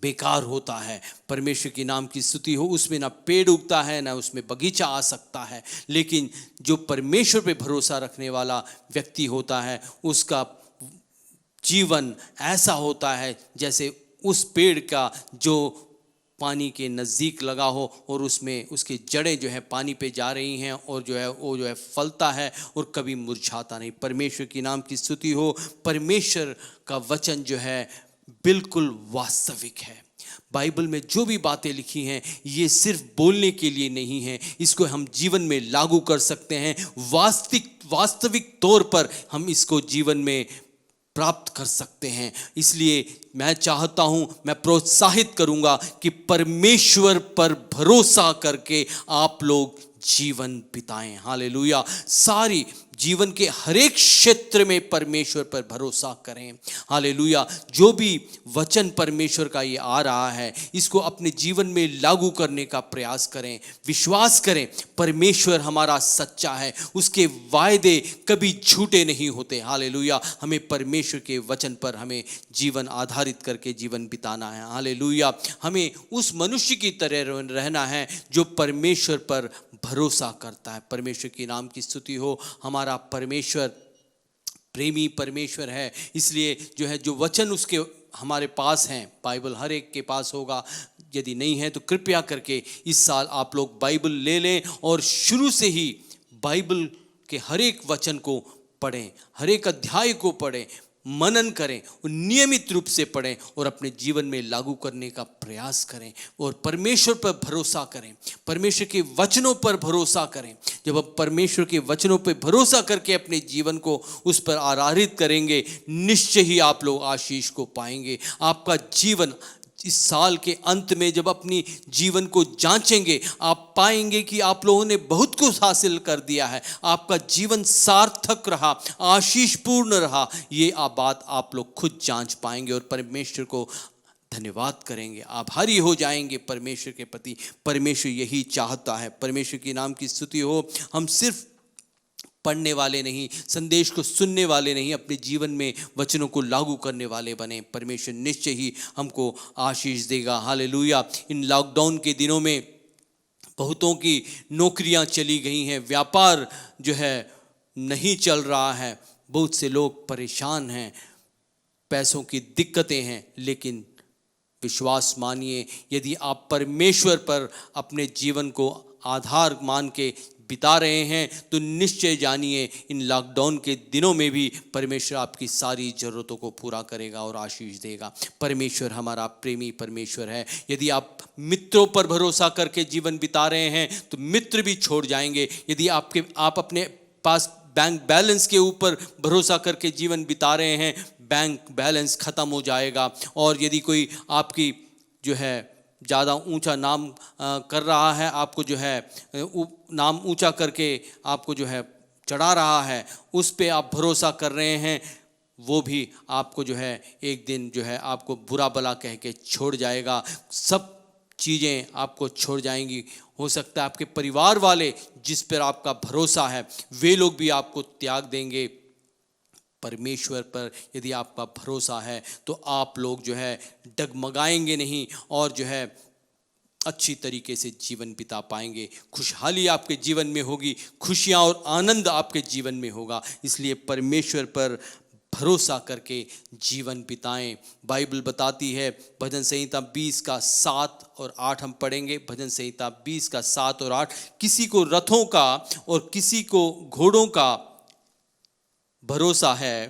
बेकार होता है। परमेश्वर के नाम की स्तुति हो। उसमें ना पेड़ उगता है, ना उसमें बगीचा आ सकता है, लेकिन जो परमेश्वर पे भरोसा रखने वाला व्यक्ति होता है उसका जीवन ऐसा होता है जैसे उस पेड़ का जो पानी के नज़दीक लगा हो और उसमें उसकी जड़ें जो है पानी पे जा रही हैं और जो है वो जो है फलता है और कभी मुरझाता नहीं। परमेश्वर की नाम की स्तुति हो। परमेश्वर का वचन जो है बिल्कुल वास्तविक है। बाइबल में जो भी बातें लिखी हैं ये सिर्फ बोलने के लिए नहीं है, इसको हम जीवन में लागू कर सकते हैं। वास्तविक तौर पर हम इसको जीवन में प्राप्त कर सकते हैं। इसलिए मैं चाहता हूं, मैं प्रोत्साहित करूंगा कि परमेश्वर पर भरोसा करके आप लोग जीवन बिताएं। हालेलुया। सारी जीवन के हर एक क्षेत्र में परमेश्वर पर भरोसा करें। हालेलुया। जो भी वचन परमेश्वर का ये आ रहा है इसको अपने जीवन में लागू करने का प्रयास करें। विश्वास करें परमेश्वर हमारा सच्चा है, उसके वायदे कभी झूठे नहीं होते। हालेलुया। हमें परमेश्वर के वचन पर हमें जीवन आधारित करके जीवन बिताना है। हालेलुया। हमें उस मनुष्य की तरह रहना है जो परमेश्वर पर भरोसा करता है। परमेश्वर के नाम की स्तुति हो। हमारा परमेश्वर प्रेमी परमेश्वर है, इसलिए जो है जो वचन उसके हमारे पास हैं, बाइबल हर एक के पास होगा। यदि नहीं है तो कृपया करके इस साल आप लोग बाइबल ले लें और शुरू से ही बाइबल के हर एक वचन को पढ़ें, हर एक अध्याय को पढ़ें, मनन करें और नियमित रूप से पढ़ें और अपने जीवन में लागू करने का प्रयास करें और परमेश्वर पर भरोसा करें, परमेश्वर के वचनों पर भरोसा करें। जब आप परमेश्वर के वचनों पर भरोसा करके अपने जीवन को उस पर आधारित करेंगे, निश्चय ही आप लोग आशीष को पाएंगे। आपका जीवन इस साल के अंत में जब अपनी जीवन को जांचेंगे, आप पाएंगे कि आप लोगों ने बहुत कुछ हासिल कर दिया है, आपका जीवन सार्थक रहा, आशीषपूर्ण रहा। ये बात आप लोग खुद जांच पाएंगे और परमेश्वर को धन्यवाद करेंगे, आभारी हो जाएंगे परमेश्वर के प्रति। परमेश्वर यही चाहता है। परमेश्वर के नाम की स्तुति हो। हम सिर्फ पढ़ने वाले नहीं, संदेश को सुनने वाले नहीं, अपने जीवन में वचनों को लागू करने वाले बने। परमेश्वर निश्चय ही हमको आशीष देगा। हालेलुया। इन लॉकडाउन के दिनों में बहुतों की नौकरियां चली गई हैं, व्यापार जो है नहीं चल रहा है, बहुत से लोग परेशान हैं, पैसों की दिक्कतें हैं, लेकिन विश्वास मानिए, यदि आप परमेश्वर पर अपने जीवन को आधार मान के बिता रहे हैं तो निश्चय जानिए इन लॉकडाउन के दिनों में भी परमेश्वर आपकी सारी ज़रूरतों को पूरा करेगा और आशीष देगा। परमेश्वर हमारा प्रेमी परमेश्वर है। यदि आप मित्रों पर भरोसा करके जीवन बिता रहे हैं तो मित्र भी छोड़ जाएंगे। यदि आप अपने पास बैंक बैलेंस के ऊपर भरोसा करके जीवन बिता रहे हैं, बैंक बैलेंस ख़त्म हो जाएगा। और यदि कोई आपकी जो है ज़्यादा ऊंचा नाम कर रहा है, आपको जो है नाम ऊंचा करके आपको जो है चढ़ा रहा है, उस पे आप भरोसा कर रहे हैं, वो भी आपको जो है एक दिन जो है आपको बुरा भला कह के छोड़ जाएगा। सब चीज़ें आपको छोड़ जाएंगी। हो सकता है आपके परिवार वाले जिस पर आपका भरोसा है वे लोग भी आपको त्याग देंगे। परमेश्वर पर यदि आपका भरोसा है तो आप लोग जो है डगमगाएंगे नहीं और जो है अच्छी तरीके से जीवन बिता पाएंगे। खुशहाली आपके जीवन में होगी, खुशियाँ और आनंद आपके जीवन में होगा। इसलिए परमेश्वर पर भरोसा करके जीवन बिताएं। बाइबल बताती है, भजन संहिता 20 का 7 और 8 हम पढ़ेंगे। भजन संहिता 20 का 7 और 8, किसी को रथों का और किसी को घोड़ों का भरोसा है,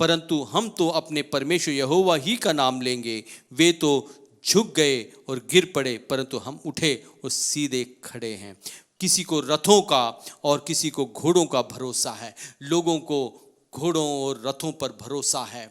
परंतु हम तो अपने परमेश्वर यहोवा ही का नाम लेंगे। वे तो झुक गए और गिर पड़े, परंतु हम उठे और सीधे खड़े हैं। किसी को रथों का और किसी को घोड़ों का भरोसा है। लोगों को घोड़ों और रथों पर भरोसा है,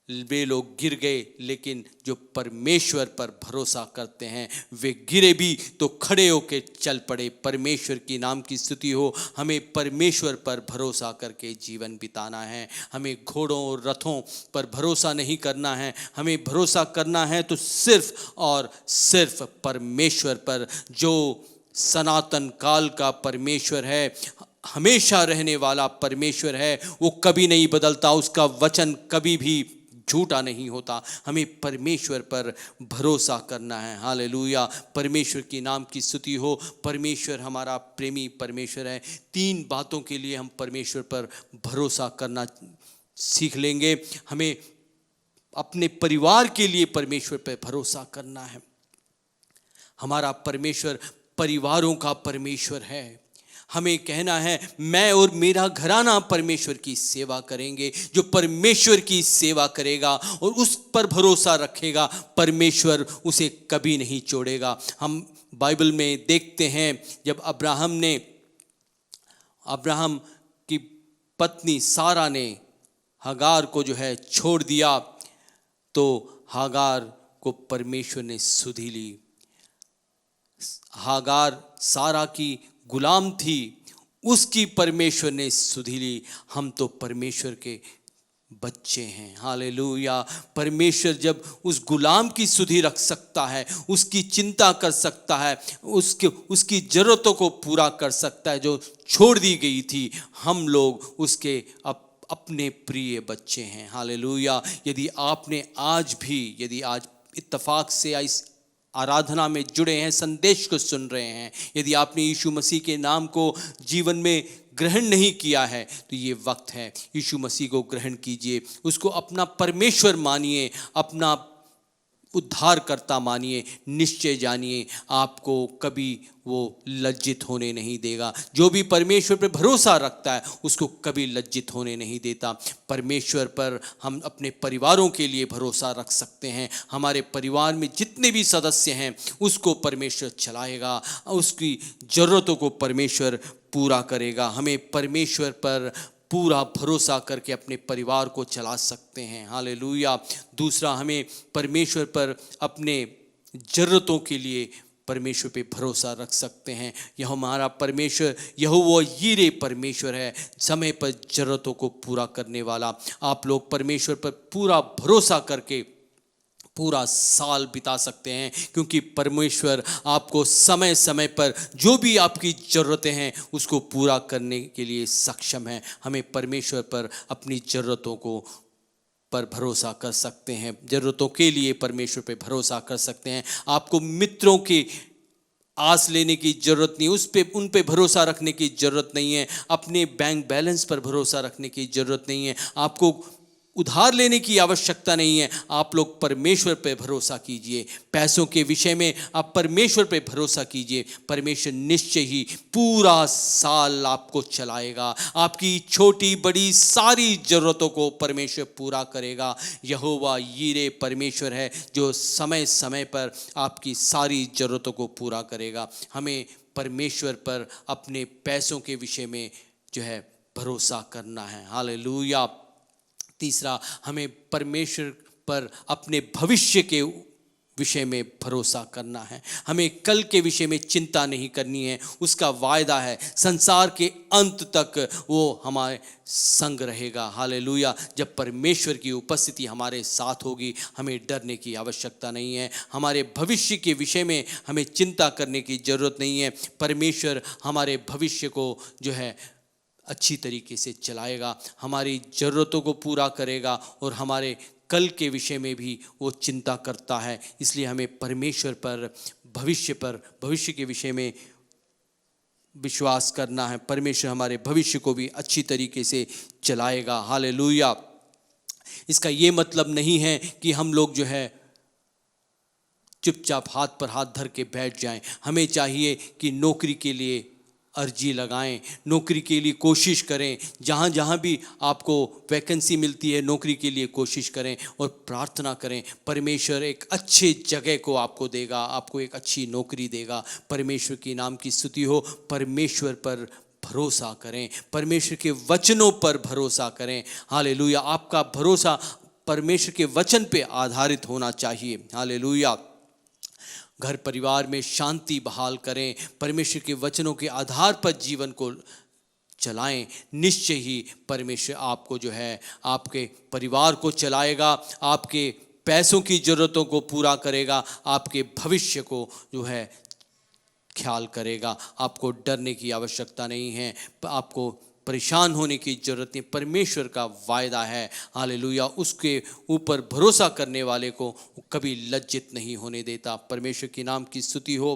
वे लोग गिर गए, लेकिन जो परमेश्वर पर भरोसा करते हैं वे गिरे भी तो खड़े होकर चल पड़े। परमेश्वर की नाम की स्तुति हो। हमें परमेश्वर पर भरोसा करके जीवन बिताना है। हमें घोड़ों और रथों पर भरोसा नहीं करना है। हमें भरोसा करना है तो सिर्फ और सिर्फ परमेश्वर पर, जो सनातन काल का परमेश्वर है, हमेशा रहने वाला परमेश्वर है। वो कभी नहीं बदलता, उसका वचन कभी भी झूठा नहीं होता। हमें परमेश्वर पर भरोसा करना है। हालेलुया, परमेश्वर की नाम की स्तुति हो। परमेश्वर हमारा प्रेमी परमेश्वर है। 3 बातों के लिए हम परमेश्वर पर भरोसा करना सीख लेंगे। हमें अपने परिवार के लिए परमेश्वर पर भरोसा करना है। हमारा परमेश्वर परिवारों का परमेश्वर है। हमें कहना है, मैं और मेरा घराना परमेश्वर की सेवा करेंगे। जो परमेश्वर की सेवा करेगा और उस पर भरोसा रखेगा, परमेश्वर उसे कभी नहीं छोड़ेगा। हम बाइबल में देखते हैं, जब अब्राहम की पत्नी सारा ने हागार को जो है छोड़ दिया, तो हागार को परमेश्वर ने सुधि ली। हागार सारा की गुलाम थी, उसकी परमेश्वर ने सुधि ली। हम तो परमेश्वर के बच्चे हैं। हालेलुया। परमेश्वर जब उस गुलाम की सुधि रख सकता है, उसकी चिंता कर सकता है, उसकी ज़रूरतों को पूरा कर सकता है जो छोड़ दी गई थी, हम लोग उसके अपने प्रिय बच्चे हैं। हालेलुया। यदि आज इत्तेफाक से इस आराधना में जुड़े हैं, संदेश को सुन रहे हैं, यदि आपने यीशु मसीह के नाम को जीवन में ग्रहण नहीं किया है, तो ये वक्त है, यीशु मसीह को ग्रहण कीजिए। उसको अपना परमेश्वर मानिए, अपना उद्धारकर्ता मानिए। निश्चय जानिए, आपको कभी वो लज्जित होने नहीं देगा। जो भी परमेश्वर पर भरोसा रखता है उसको कभी लज्जित होने नहीं देता। परमेश्वर पर हम अपने परिवारों के लिए भरोसा रख सकते हैं। हमारे परिवार में जितने भी सदस्य हैं उसको परमेश्वर चलाएगा, उसकी ज़रूरतों को परमेश्वर पूरा करेगा। हमें परमेश्वर पर पूरा भरोसा करके अपने परिवार को चला सकते हैं। हालेलुया। दूसरा, हमें परमेश्वर पर अपने ज़रूरतों के लिए परमेश्वर पे भरोसा रख सकते हैं। यह हमारा परमेश्वर यहोवा यीरे परमेश्वर है, समय पर ज़रूरतों को पूरा करने वाला। आप लोग परमेश्वर पर पूरा भरोसा करके पूरा साल बिता सकते हैं, क्योंकि परमेश्वर आपको समय समय पर जो भी आपकी ज़रूरतें हैं उसको पूरा करने के लिए सक्षम है। हमें परमेश्वर पर अपनी ज़रूरतों को पर भरोसा कर सकते हैं, ज़रूरतों के लिए परमेश्वर पर भरोसा कर सकते हैं। आपको मित्रों की आस लेने की ज़रूरत नहीं, उन पे भरोसा रखने की ज़रूरत नहीं है। अपने बैंक बैलेंस पर भरोसा रखने की ज़रूरत नहीं है। आपको उधार लेने की आवश्यकता नहीं है। आप लोग परमेश्वर पर भरोसा कीजिए। पैसों के विषय में आप परमेश्वर पर भरोसा कीजिए। परमेश्वर निश्चय ही पूरा साल आपको चलाएगा। आपकी छोटी बड़ी सारी ज़रूरतों को परमेश्वर पूरा करेगा। यहोवा यीरे परमेश्वर है जो समय समय पर आपकी सारी ज़रूरतों को पूरा करेगा। हमें परमेश्वर पर अपने पैसों के विषय में जो है भरोसा करना है। हालेलुया। तीसरा, हमें परमेश्वर पर अपने भविष्य के विषय में भरोसा करना है। हमें कल के विषय में चिंता नहीं करनी है। उसका वायदा है संसार के अंत तक वो हमारे संग रहेगा। हालेलुया। जब परमेश्वर की उपस्थिति हमारे साथ होगी, हमें डरने की आवश्यकता नहीं है। हमारे भविष्य के विषय में हमें चिंता करने की ज़रूरत नहीं है। परमेश्वर हमारे भविष्य को जो है अच्छी तरीके से चलाएगा, हमारी ज़रूरतों को पूरा करेगा और हमारे कल के विषय में भी वो चिंता करता है। इसलिए हमें परमेश्वर पर, भविष्य के विषय में विश्वास करना है। परमेश्वर हमारे भविष्य को भी अच्छी तरीके से चलाएगा। हालेलुया। इसका ये मतलब नहीं है कि हम लोग जो है चुपचाप हाथ पर हाथ धर के बैठ जाएं। हमें चाहिए कि नौकरी के लिए अर्जी लगाएं, नौकरी के लिए कोशिश करें। जहाँ जहाँ भी आपको वैकेंसी मिलती है नौकरी के लिए कोशिश करें और प्रार्थना करें। परमेश्वर एक अच्छे जगह को आपको देगा, आपको एक अच्छी नौकरी देगा। परमेश्वर के नाम की स्तुति हो। परमेश्वर पर भरोसा करें, परमेश्वर के वचनों पर भरोसा करें। हालेलुया। आपका भरोसा परमेश्वर के वचन पे आधारित होना चाहिए। हालेलुया। घर परिवार में शांति बहाल करें, परमेश्वर के वचनों के आधार पर जीवन को चलाएं। निश्चय ही परमेश्वर आपको जो है आपके परिवार को चलाएगा, आपके पैसों की ज़रूरतों को पूरा करेगा, आपके भविष्य को जो है ख्याल करेगा। आपको डरने की आवश्यकता नहीं है, आपको परेशान होने की ज़रूरत नहीं। परमेश्वर का वायदा है। हालेलुया। उसके ऊपर भरोसा करने वाले को कभी लज्जित नहीं होने देता। परमेश्वर के नाम की स्तुति हो।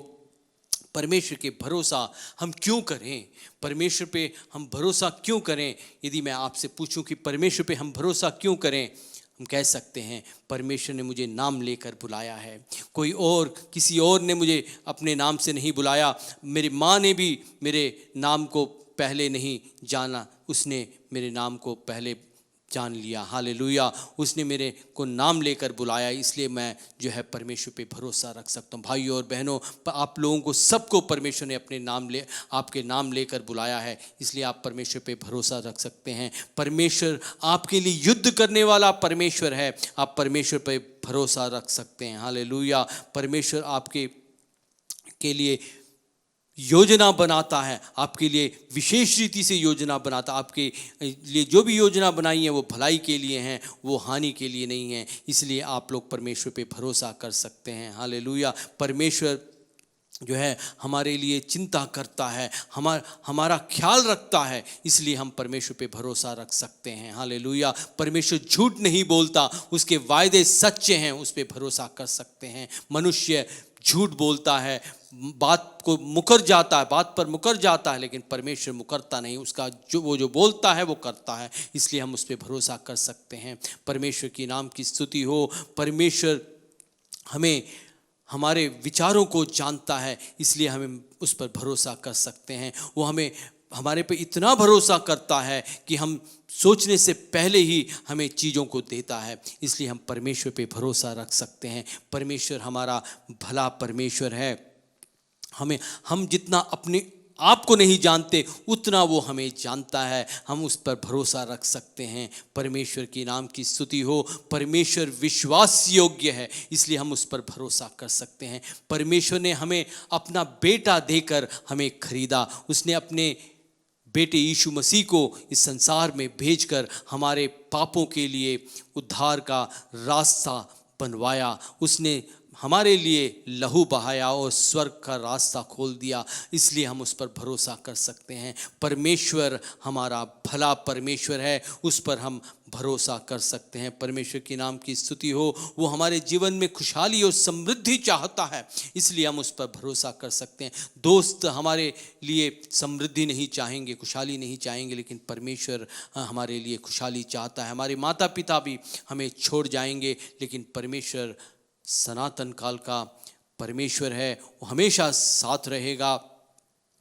परमेश्वर के भरोसा हम क्यों करें? परमेश्वर पे हम भरोसा क्यों करें? यदि मैं आपसे पूछूं कि परमेश्वर पे हम भरोसा क्यों करें, हम कह सकते हैं परमेश्वर ने मुझे नाम लेकर बुलाया है। कोई और, किसी और ने मुझे अपने नाम से नहीं बुलाया। मेरी माँ ने भी मेरे नाम को पहले नहीं जाना, उसने मेरे नाम को पहले जान लिया। हालेलुया। उसने मेरे को नाम लेकर बुलाया, इसलिए मैं जो है परमेश्वर पे भरोसा रख सकता हूँ। भाइयों और बहनों, आप लोगों को सबको परमेश्वर ने अपने आपके नाम लेकर बुलाया है, इसलिए आप परमेश्वर पे भरोसा रख सकते हैं। परमेश्वर आपके लिए युद्ध करने वाला परमेश्वर है, आप परमेश्वर पे भरोसा रख सकते हैं। हालेलुया। परमेश्वर आपके लिए योजना बनाता है, आपके लिए विशेष रीति से योजना बनाता है। आपके लिए जो भी योजना बनाई है वो भलाई के लिए हैं, वो हानि के लिए नहीं है। इसलिए आप लोग परमेश्वर पे भरोसा कर सकते हैं। हालेलुया। परमेश्वर जो है हमारे लिए चिंता करता है, हमारा ख्याल रखता है, इसलिए हम परमेश्वर पे भरोसा रख सकते हैं। हालेलुया। परमेश्वर झूठ नहीं बोलता, उसके वायदे सच्चे हैं, उस पे भरोसा कर सकते हैं। मनुष्य झूठ बोलता है, बात पर मुकर जाता है, लेकिन परमेश्वर मुकरता नहीं। उसका जो बोलता है वो करता है, इसलिए हम उस पर भरोसा कर सकते हैं। परमेश्वर की नाम की स्तुति हो। परमेश्वर हमें हमारे विचारों को जानता है, इसलिए हमें उस पर भरोसा कर सकते हैं। वो हमारे पे इतना भरोसा करता है कि हम सोचने से पहले ही हमें चीज़ों को देता है, इसलिए हम परमेश्वर पे भरोसा रख सकते हैं। परमेश्वर हमारा भला परमेश्वर है। हम जितना अपने आप को नहीं जानते उतना वो हमें जानता है, हम उस पर भरोसा रख सकते हैं। परमेश्वर की नाम की स्तुति हो। परमेश्वर विश्वास योग्य है, इसलिए हम उस पर भरोसा कर सकते हैं। परमेश्वर ने हमें अपना बेटा देकर हमें खरीदा। उसने अपने बेटे यीशु मसीह को इस संसार में भेजकर हमारे पापों के लिए उद्धार का रास्ता बनवाया। उसने हमारे लिए लहू बहाया और स्वर्ग का रास्ता खोल दिया, इसलिए हम उस पर भरोसा कर सकते हैं। परमेश्वर हमारा भला परमेश्वर है, उस पर हम भरोसा कर सकते हैं। परमेश्वर के नाम की स्तुति हो। वो हमारे जीवन में खुशहाली और समृद्धि चाहता है, इसलिए हम उस पर भरोसा कर सकते हैं। दोस्त हमारे लिए समृद्धि नहीं चाहेंगे, खुशहाली नहीं चाहेंगे, लेकिन परमेश्वर हमारे लिए खुशहाली चाहता है। हमारे माता पिता भी हमें छोड़ जाएंगे, लेकिन परमेश्वर सनातन काल का परमेश्वर है, वो हमेशा साथ रहेगा,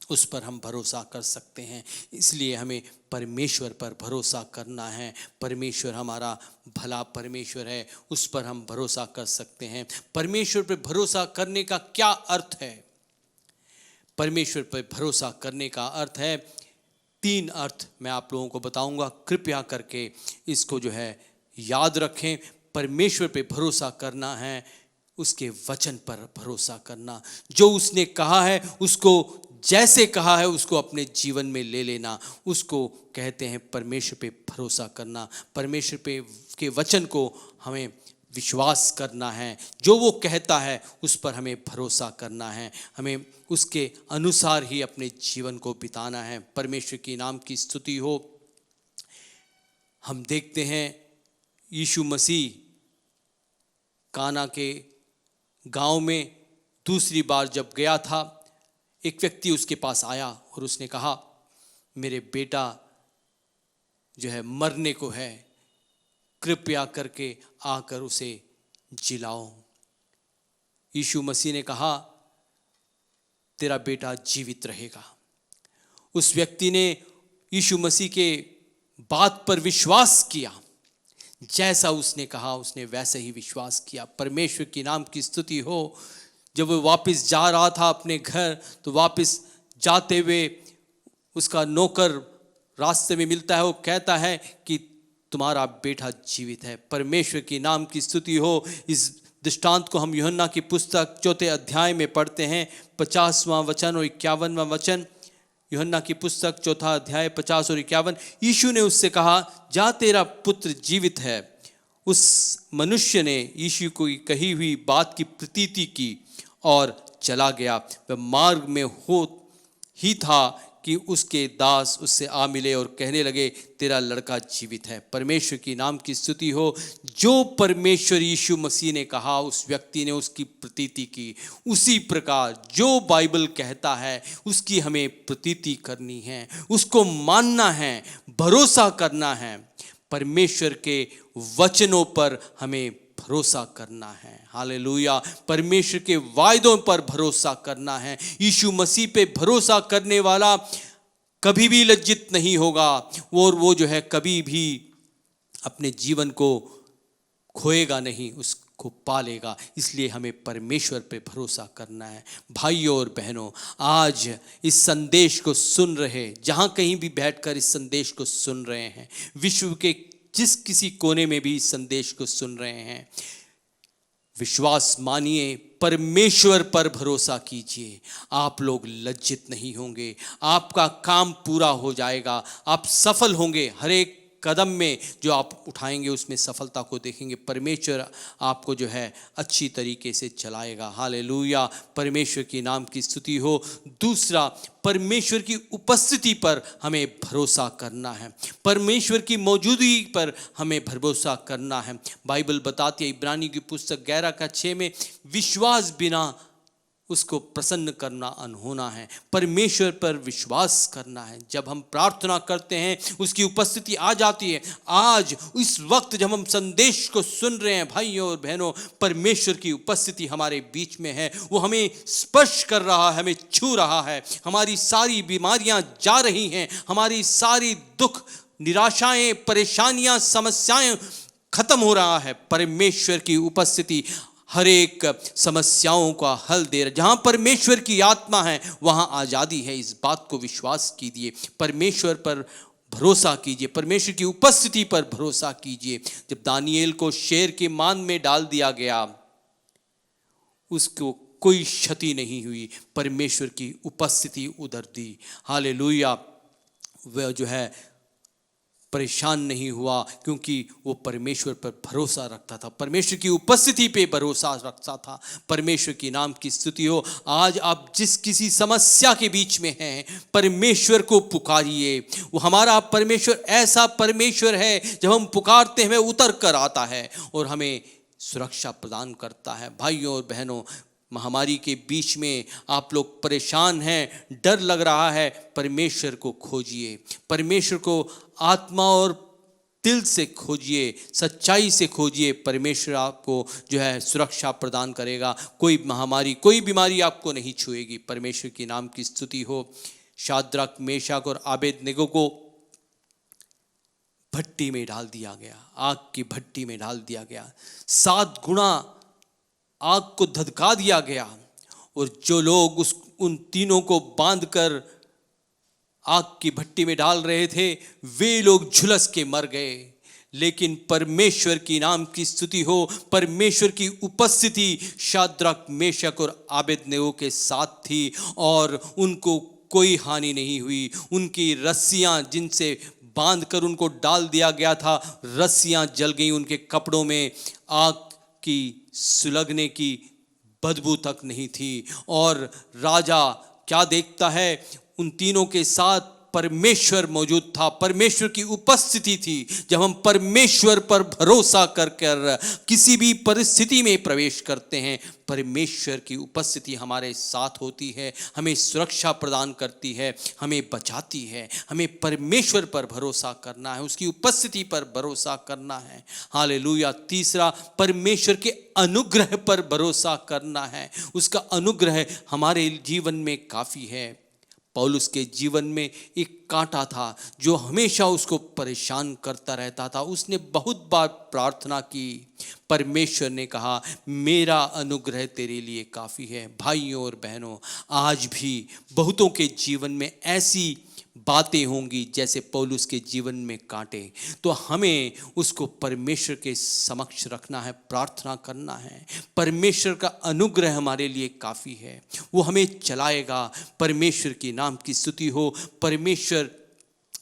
उस पर हम भरोसा कर सकते हैं। इसलिए हमें परमेश्वर पर भरोसा करना है। परमेश्वर हमारा भला परमेश्वर है, उस पर हम भरोसा कर सकते हैं। परमेश्वर पर भरोसा करने का क्या अर्थ है? परमेश्वर पर भरोसा करने का अर्थ है, 3 अर्थ मैं आप लोगों को बताऊंगा, कृपया करके इसको जो है याद रखें। परमेश्वर पे भरोसा करना है, उसके वचन पर भरोसा करना। जो उसने कहा है उसको जैसे कहा है उसको अपने जीवन में ले लेना, उसको कहते हैं परमेश्वर पे भरोसा करना। परमेश्वर पे के वचन को हमें विश्वास करना है, जो वो कहता है उस पर हमें भरोसा करना है, हमें उसके अनुसार ही अपने जीवन को बिताना है। परमेश्वर की नाम की स्तुति हो। हम देखते हैं यीशु मसीह काना के गांव में दूसरी बार जब गया था, एक व्यक्ति उसके पास आया और उसने कहा, मेरे बेटा जो है मरने को है, कृपया करके आकर उसे जिलाओ। यीशु मसीह ने कहा, तेरा बेटा जीवित रहेगा। उस व्यक्ति ने यीशु मसीह के बात पर विश्वास किया, जैसा उसने कहा उसने वैसे ही विश्वास किया। परमेश्वर की नाम की स्तुति हो। जब वो वापस जा रहा था अपने घर, तो वापस जाते हुए उसका नौकर रास्ते में मिलता है, वो कहता है कि तुम्हारा बेटा जीवित है। परमेश्वर की नाम की स्तुति हो। इस दृष्टांत को हम यूहन्ना की पुस्तक 4 अध्याय में पढ़ते हैं, 50वां वचन और 51वां वचन। यूहन्ना की पुस्तक 4 अध्याय 50 और 51। यीशु ने उससे कहा, जा तेरा पुत्र जीवित है। उस मनुष्य ने यीशु को कही हुई बात की प्रतीति की और चला गया। वह मार्ग में हो ही था कि उसके दास उससे आ मिले और कहने लगे, तेरा लड़का जीवित है। परमेश्वर की नाम की स्तुति हो। जो परमेश्वर यीशु मसीह ने कहा, उस व्यक्ति ने उसकी प्रतीति की। उसी प्रकार जो बाइबल कहता है उसकी हमें प्रतीति करनी है, उसको मानना है, भरोसा करना है। परमेश्वर के वचनों पर हमें भरोसा करना है। हालेलुया। परमेश्वर के वायदों पर भरोसा करना है। यीशु मसीह पे भरोसा करने वाला कभी भी लज्जित नहीं होगा, और वो जो है कभी भी अपने जीवन को खोएगा नहीं, उसको पालेगा। इसलिए हमें परमेश्वर पे भरोसा करना है। भाइयों और बहनों, आज इस संदेश को सुन रहे, जहाँ कहीं भी बैठकर इस संदेश को सुन रहे हैं, विश्व के जिस किसी कोने में भी इस संदेश को सुन रहे हैं, विश्वास मानिए, परमेश्वर पर भरोसा कीजिए। आप लोग लज्जित नहीं होंगे, आपका काम पूरा हो जाएगा, आप सफल होंगे। हर एक कदम में जो आप उठाएंगे उसमें सफलता को देखेंगे। परमेश्वर आपको जो है अच्छी तरीके से चलाएगा। हालेलुया। परमेश्वर की नाम की स्तुति हो। दूसरा, परमेश्वर की उपस्थिति पर हमें भरोसा करना है, परमेश्वर की मौजूदगी पर हमें भरोसा करना है। बाइबल बताती है इब्रानी की पुस्तक 11:6 में, विश्वास बिना उसको प्रसन्न करना अनहोना है। परमेश्वर पर विश्वास करना है। जब हम प्रार्थना करते हैं उसकी उपस्थिति आ जाती है। आज इस वक्त जब हम संदेश को सुन रहे हैं भाइयों और बहनों, परमेश्वर की उपस्थिति हमारे बीच में है। वो हमें स्पर्श कर रहा है, हमें छू रहा है। हमारी सारी बीमारियां जा रही हैं, हमारी सारी दुख, निराशाएं, परेशानियां, समस्याएं खत्म हो रहा है। परमेश्वर की उपस्थिति हर एक समस्याओं का हल दे रहा। जहाँ परमेश्वर की आत्मा है वहाँ आज़ादी है। इस बात को विश्वास कीजिए। परमेश्वर पर भरोसा कीजिए, परमेश्वर की उपस्थिति पर भरोसा कीजिए। जब दानिएल को शेर के मान में डाल दिया गया, उसको कोई क्षति नहीं हुई, परमेश्वर की उपस्थिति उधर दी। हालेलुया। वह जो है परेशान नहीं हुआ, क्योंकि वो परमेश्वर पर भरोसा रखता था, परमेश्वर की उपस्थिति पे भरोसा रखता था। परमेश्वर की नाम की स्तुति हो। आज आप जिस किसी समस्या के बीच में हैं, परमेश्वर को पुकारिए। वो हमारा परमेश्वर ऐसा परमेश्वर है, जब हम पुकारते हैं वह उतर कर आता है और हमें सुरक्षा प्रदान करता है। भाइयों और बहनों, महामारी के बीच में आप लोग परेशान हैं, डर लग रहा है, परमेश्वर को खोजिए। परमेश्वर को आत्मा और दिल से खोजिए, सच्चाई से खोजिए। परमेश्वर आपको जो है सुरक्षा प्रदान करेगा। कोई महामारी, कोई बीमारी आपको नहीं छुएगी। परमेश्वर की नाम की स्तुति हो। शाद्रक, मेशक और आबेदनेगो को भट्टी में डाल दिया गया, आग की भट्टी में डाल दिया गया। 7 गुना आग को धधका दिया गया, और जो लोग उन तीनों को बांधकर आग की भट्टी में डाल रहे थे, वे लोग झुलस के मर गए। लेकिन परमेश्वर की नाम की स्तुति हो। परमेश्वर की उपस्थिति शाद्रक, मेशक और आबेदनेगो के साथ थी, और उनको कोई हानि नहीं हुई। उनकी रस्सियां जिनसे बांधकर उनको डाल दिया गया था, रस्सियां जल गई, उनके कपड़ों में आग की सुलगने की बदबू तक नहीं थी। और राजा क्या देखता है, उन तीनों के साथ परमेश्वर मौजूद था, परमेश्वर की उपस्थिति थी। जब हम परमेश्वर पर भरोसा कर किसी भी परिस्थिति में प्रवेश करते हैं, परमेश्वर की उपस्थिति हमारे साथ होती है, हमें सुरक्षा प्रदान करती है, हमें बचाती है। हमें परमेश्वर पर भरोसा करना है, उसकी उपस्थिति पर भरोसा करना है। हालेलुया। तीसरा, परमेश्वर के अनुग्रह पर भरोसा करना है। उसका अनुग्रह हमारे जीवन में काफ़ी है। पौलुस के जीवन में एक कांटा था जो हमेशा उसको परेशान करता रहता था। उसने बहुत बार प्रार्थना की, परमेश्वर ने कहा मेरा अनुग्रह तेरे लिए काफ़ी है। भाइयों और बहनों, आज भी बहुतों के जीवन में ऐसी बातें होंगी जैसे पौलुस के जीवन में कांटे, तो हमें उसको परमेश्वर के समक्ष रखना है, प्रार्थना करना है। परमेश्वर का अनुग्रह हमारे लिए काफ़ी है, वो हमें चलाएगा। परमेश्वर की नाम की स्तुति हो। परमेश्वर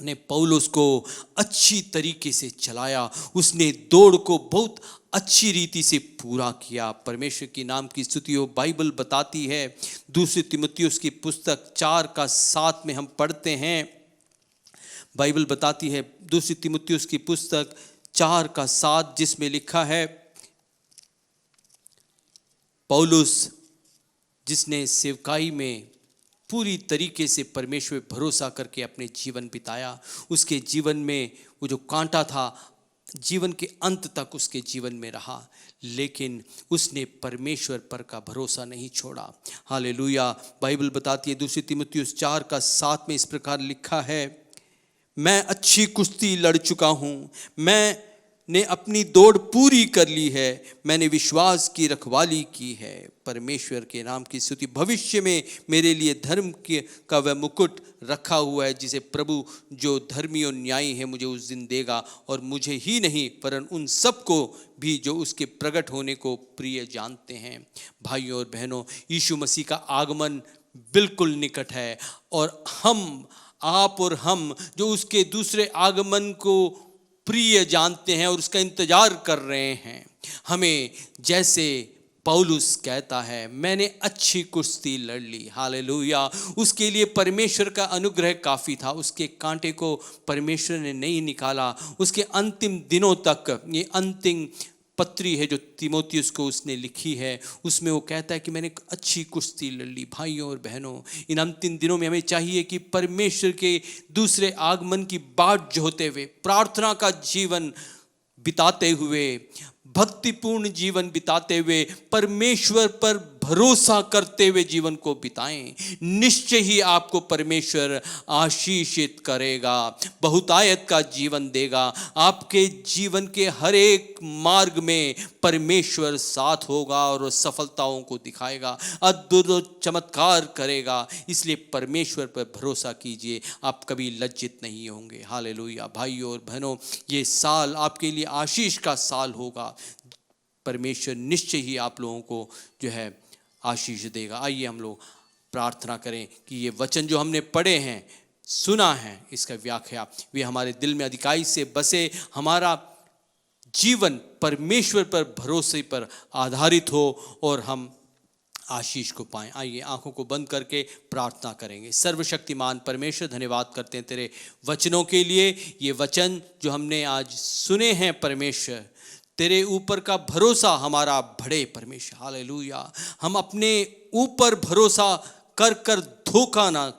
ने पौलुस को अच्छी तरीके से चलाया, उसने दौड़ को बहुत अच्छी रीति से पूरा किया। परमेश्वर की नाम की स्तुति हो। बाइबल बताती है, दूसरी तीमुथियुस की पुस्तक 4:7 में हम पढ़ते हैं। बाइबल बताती है दूसरी तीमुथियुस की पुस्तक 4:7, जिसमें लिखा है, पौलुस जिसने सेवकाई में पूरी तरीके से परमेश्वर पर भरोसा करके अपने जीवन बिताया, उसके जीवन में वो जो कांटा था जीवन के अंत तक उसके जीवन में रहा, लेकिन उसने परमेश्वर पर का भरोसा नहीं छोड़ा। हालेलुया। बाइबल बताती है दूसरी तीमुथियुस 4:7 में इस प्रकार लिखा है, मैं अच्छी कुश्ती लड़ चुका हूँ, मैंने अपनी दौड़ पूरी कर ली है, मैंने विश्वास की रखवाली की है। परमेश्वर के नाम की स्तुति। भविष्य में मेरे लिए धर्म का वह मुकुट रखा हुआ है, जिसे प्रभु जो धर्मी और न्यायी है मुझे उस दिन देगा, और मुझे ही नहीं वरन उन सबको भी जो उसके प्रकट होने को प्रिय जानते हैं। भाइयों और बहनों, यीशु मसीह का आगमन बिल्कुल निकट है, और आप और हम जो उसके दूसरे आगमन को प्रिय जानते हैं और उसका इंतजार कर रहे हैं, हमें जैसे पौलुस कहता है, मैंने अच्छी कुश्ती लड़ ली। हालेलुया। उसके लिए परमेश्वर का अनुग्रह काफ़ी था। उसके कांटे को परमेश्वर ने नहीं निकाला। उसके अंतिम दिनों तक, ये अंतिम पत्री है जो तीमुथियुस को उसने लिखी है, उसमें वो कहता है कि मैंने अच्छी कुश्ती लड़ ली। भाइयों और बहनों, इन अंतिम दिनों में हमें चाहिए कि परमेश्वर के दूसरे आगमन की बाट जोहते हुए, प्रार्थना का जीवन बिताते हुए, भक्तिपूर्ण जीवन बिताते हुए, परमेश्वर पर भरोसा करते हुए जीवन को बिताएं। निश्चय ही आपको परमेश्वर आशीषित करेगा, बहुतायत का जीवन देगा। आपके जीवन के हर एक मार्ग में परमेश्वर साथ होगा और सफलताओं को दिखाएगा, अद्भुत चमत्कार करेगा। इसलिए परमेश्वर पर भरोसा कीजिए, आप कभी लज्जित नहीं होंगे। हालेलुया। भाइयों और बहनों, ये साल आपके लिए आशीष का साल होगा। परमेश्वर निश्चय ही आप लोगों को जो है आशीष देगा। आइए हम लोग प्रार्थना करें कि ये वचन जो हमने पढ़े हैं, सुना है, इसका व्याख्या वे हमारे दिल में अधिकाई से बसे, हमारा जीवन परमेश्वर पर भरोसे पर आधारित हो और हम आशीष को पाएं। आइए आंखों को बंद करके प्रार्थना करेंगे। सर्वशक्तिमान परमेश्वर, धन्यवाद करते हैं तेरे वचनों के लिए। ये वचन जो हमने आज सुने हैं परमेश्वर, तेरे ऊपर का भरोसा हमारा बढ़े परमेश्वर। हालेलुया। हम अपने ऊपर भरोसा कर कर धोखा ना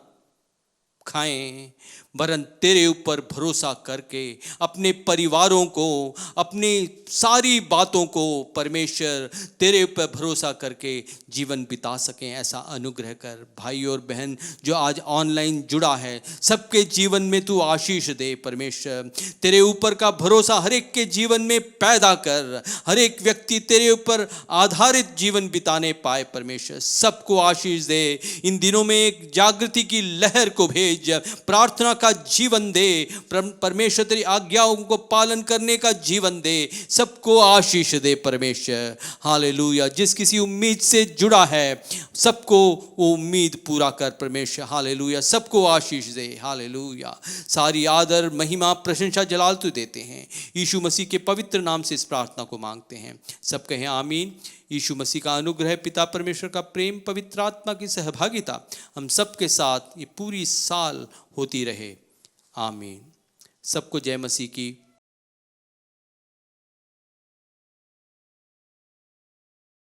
खाएं, वरन तेरे ऊपर भरोसा करके अपने परिवारों को, अपनी सारी बातों को परमेश्वर तेरे ऊपर भरोसा करके जीवन बिता सकें, ऐसा अनुग्रह कर। भाई और बहन जो आज ऑनलाइन जुड़ा है, सबके जीवन में तू आशीष दे परमेश्वर। तेरे ऊपर का भरोसा हर एक के जीवन में पैदा कर, हर एक व्यक्ति तेरे ऊपर आधारित जीवन बिताने पाए परमेश्वर। सबको आशीष दे। इन दिनों में एक जागृति की लहर को भेज, प्रार्थना का जीवन दे, परमेश्वर तेरी आज्ञाओं को पालन करने का जीवन दे, सबको आशीष दे परमेश्वर। हालेलुया। जिस किसी उम्मीद से जुड़ा है सबको वो उम्मीद पूरा कर परमेश्वर। हालेलुया। सबको आशीष दे। हालेलुया। सारी आदर महिमा प्रशंसा जलाल तू देते हैं, यीशु मसीह के पवित्र नाम से इस प्रार्थना को मांगते हैं। सब कहें आमीन। यीशु मसीह का अनुग्रह, पिता परमेश्वर का प्रेम, पवित्र आत्मा की सहभागिता हम सबके साथ ये पूरी साल होती रहे। आमीन। सबको जय मसीह की।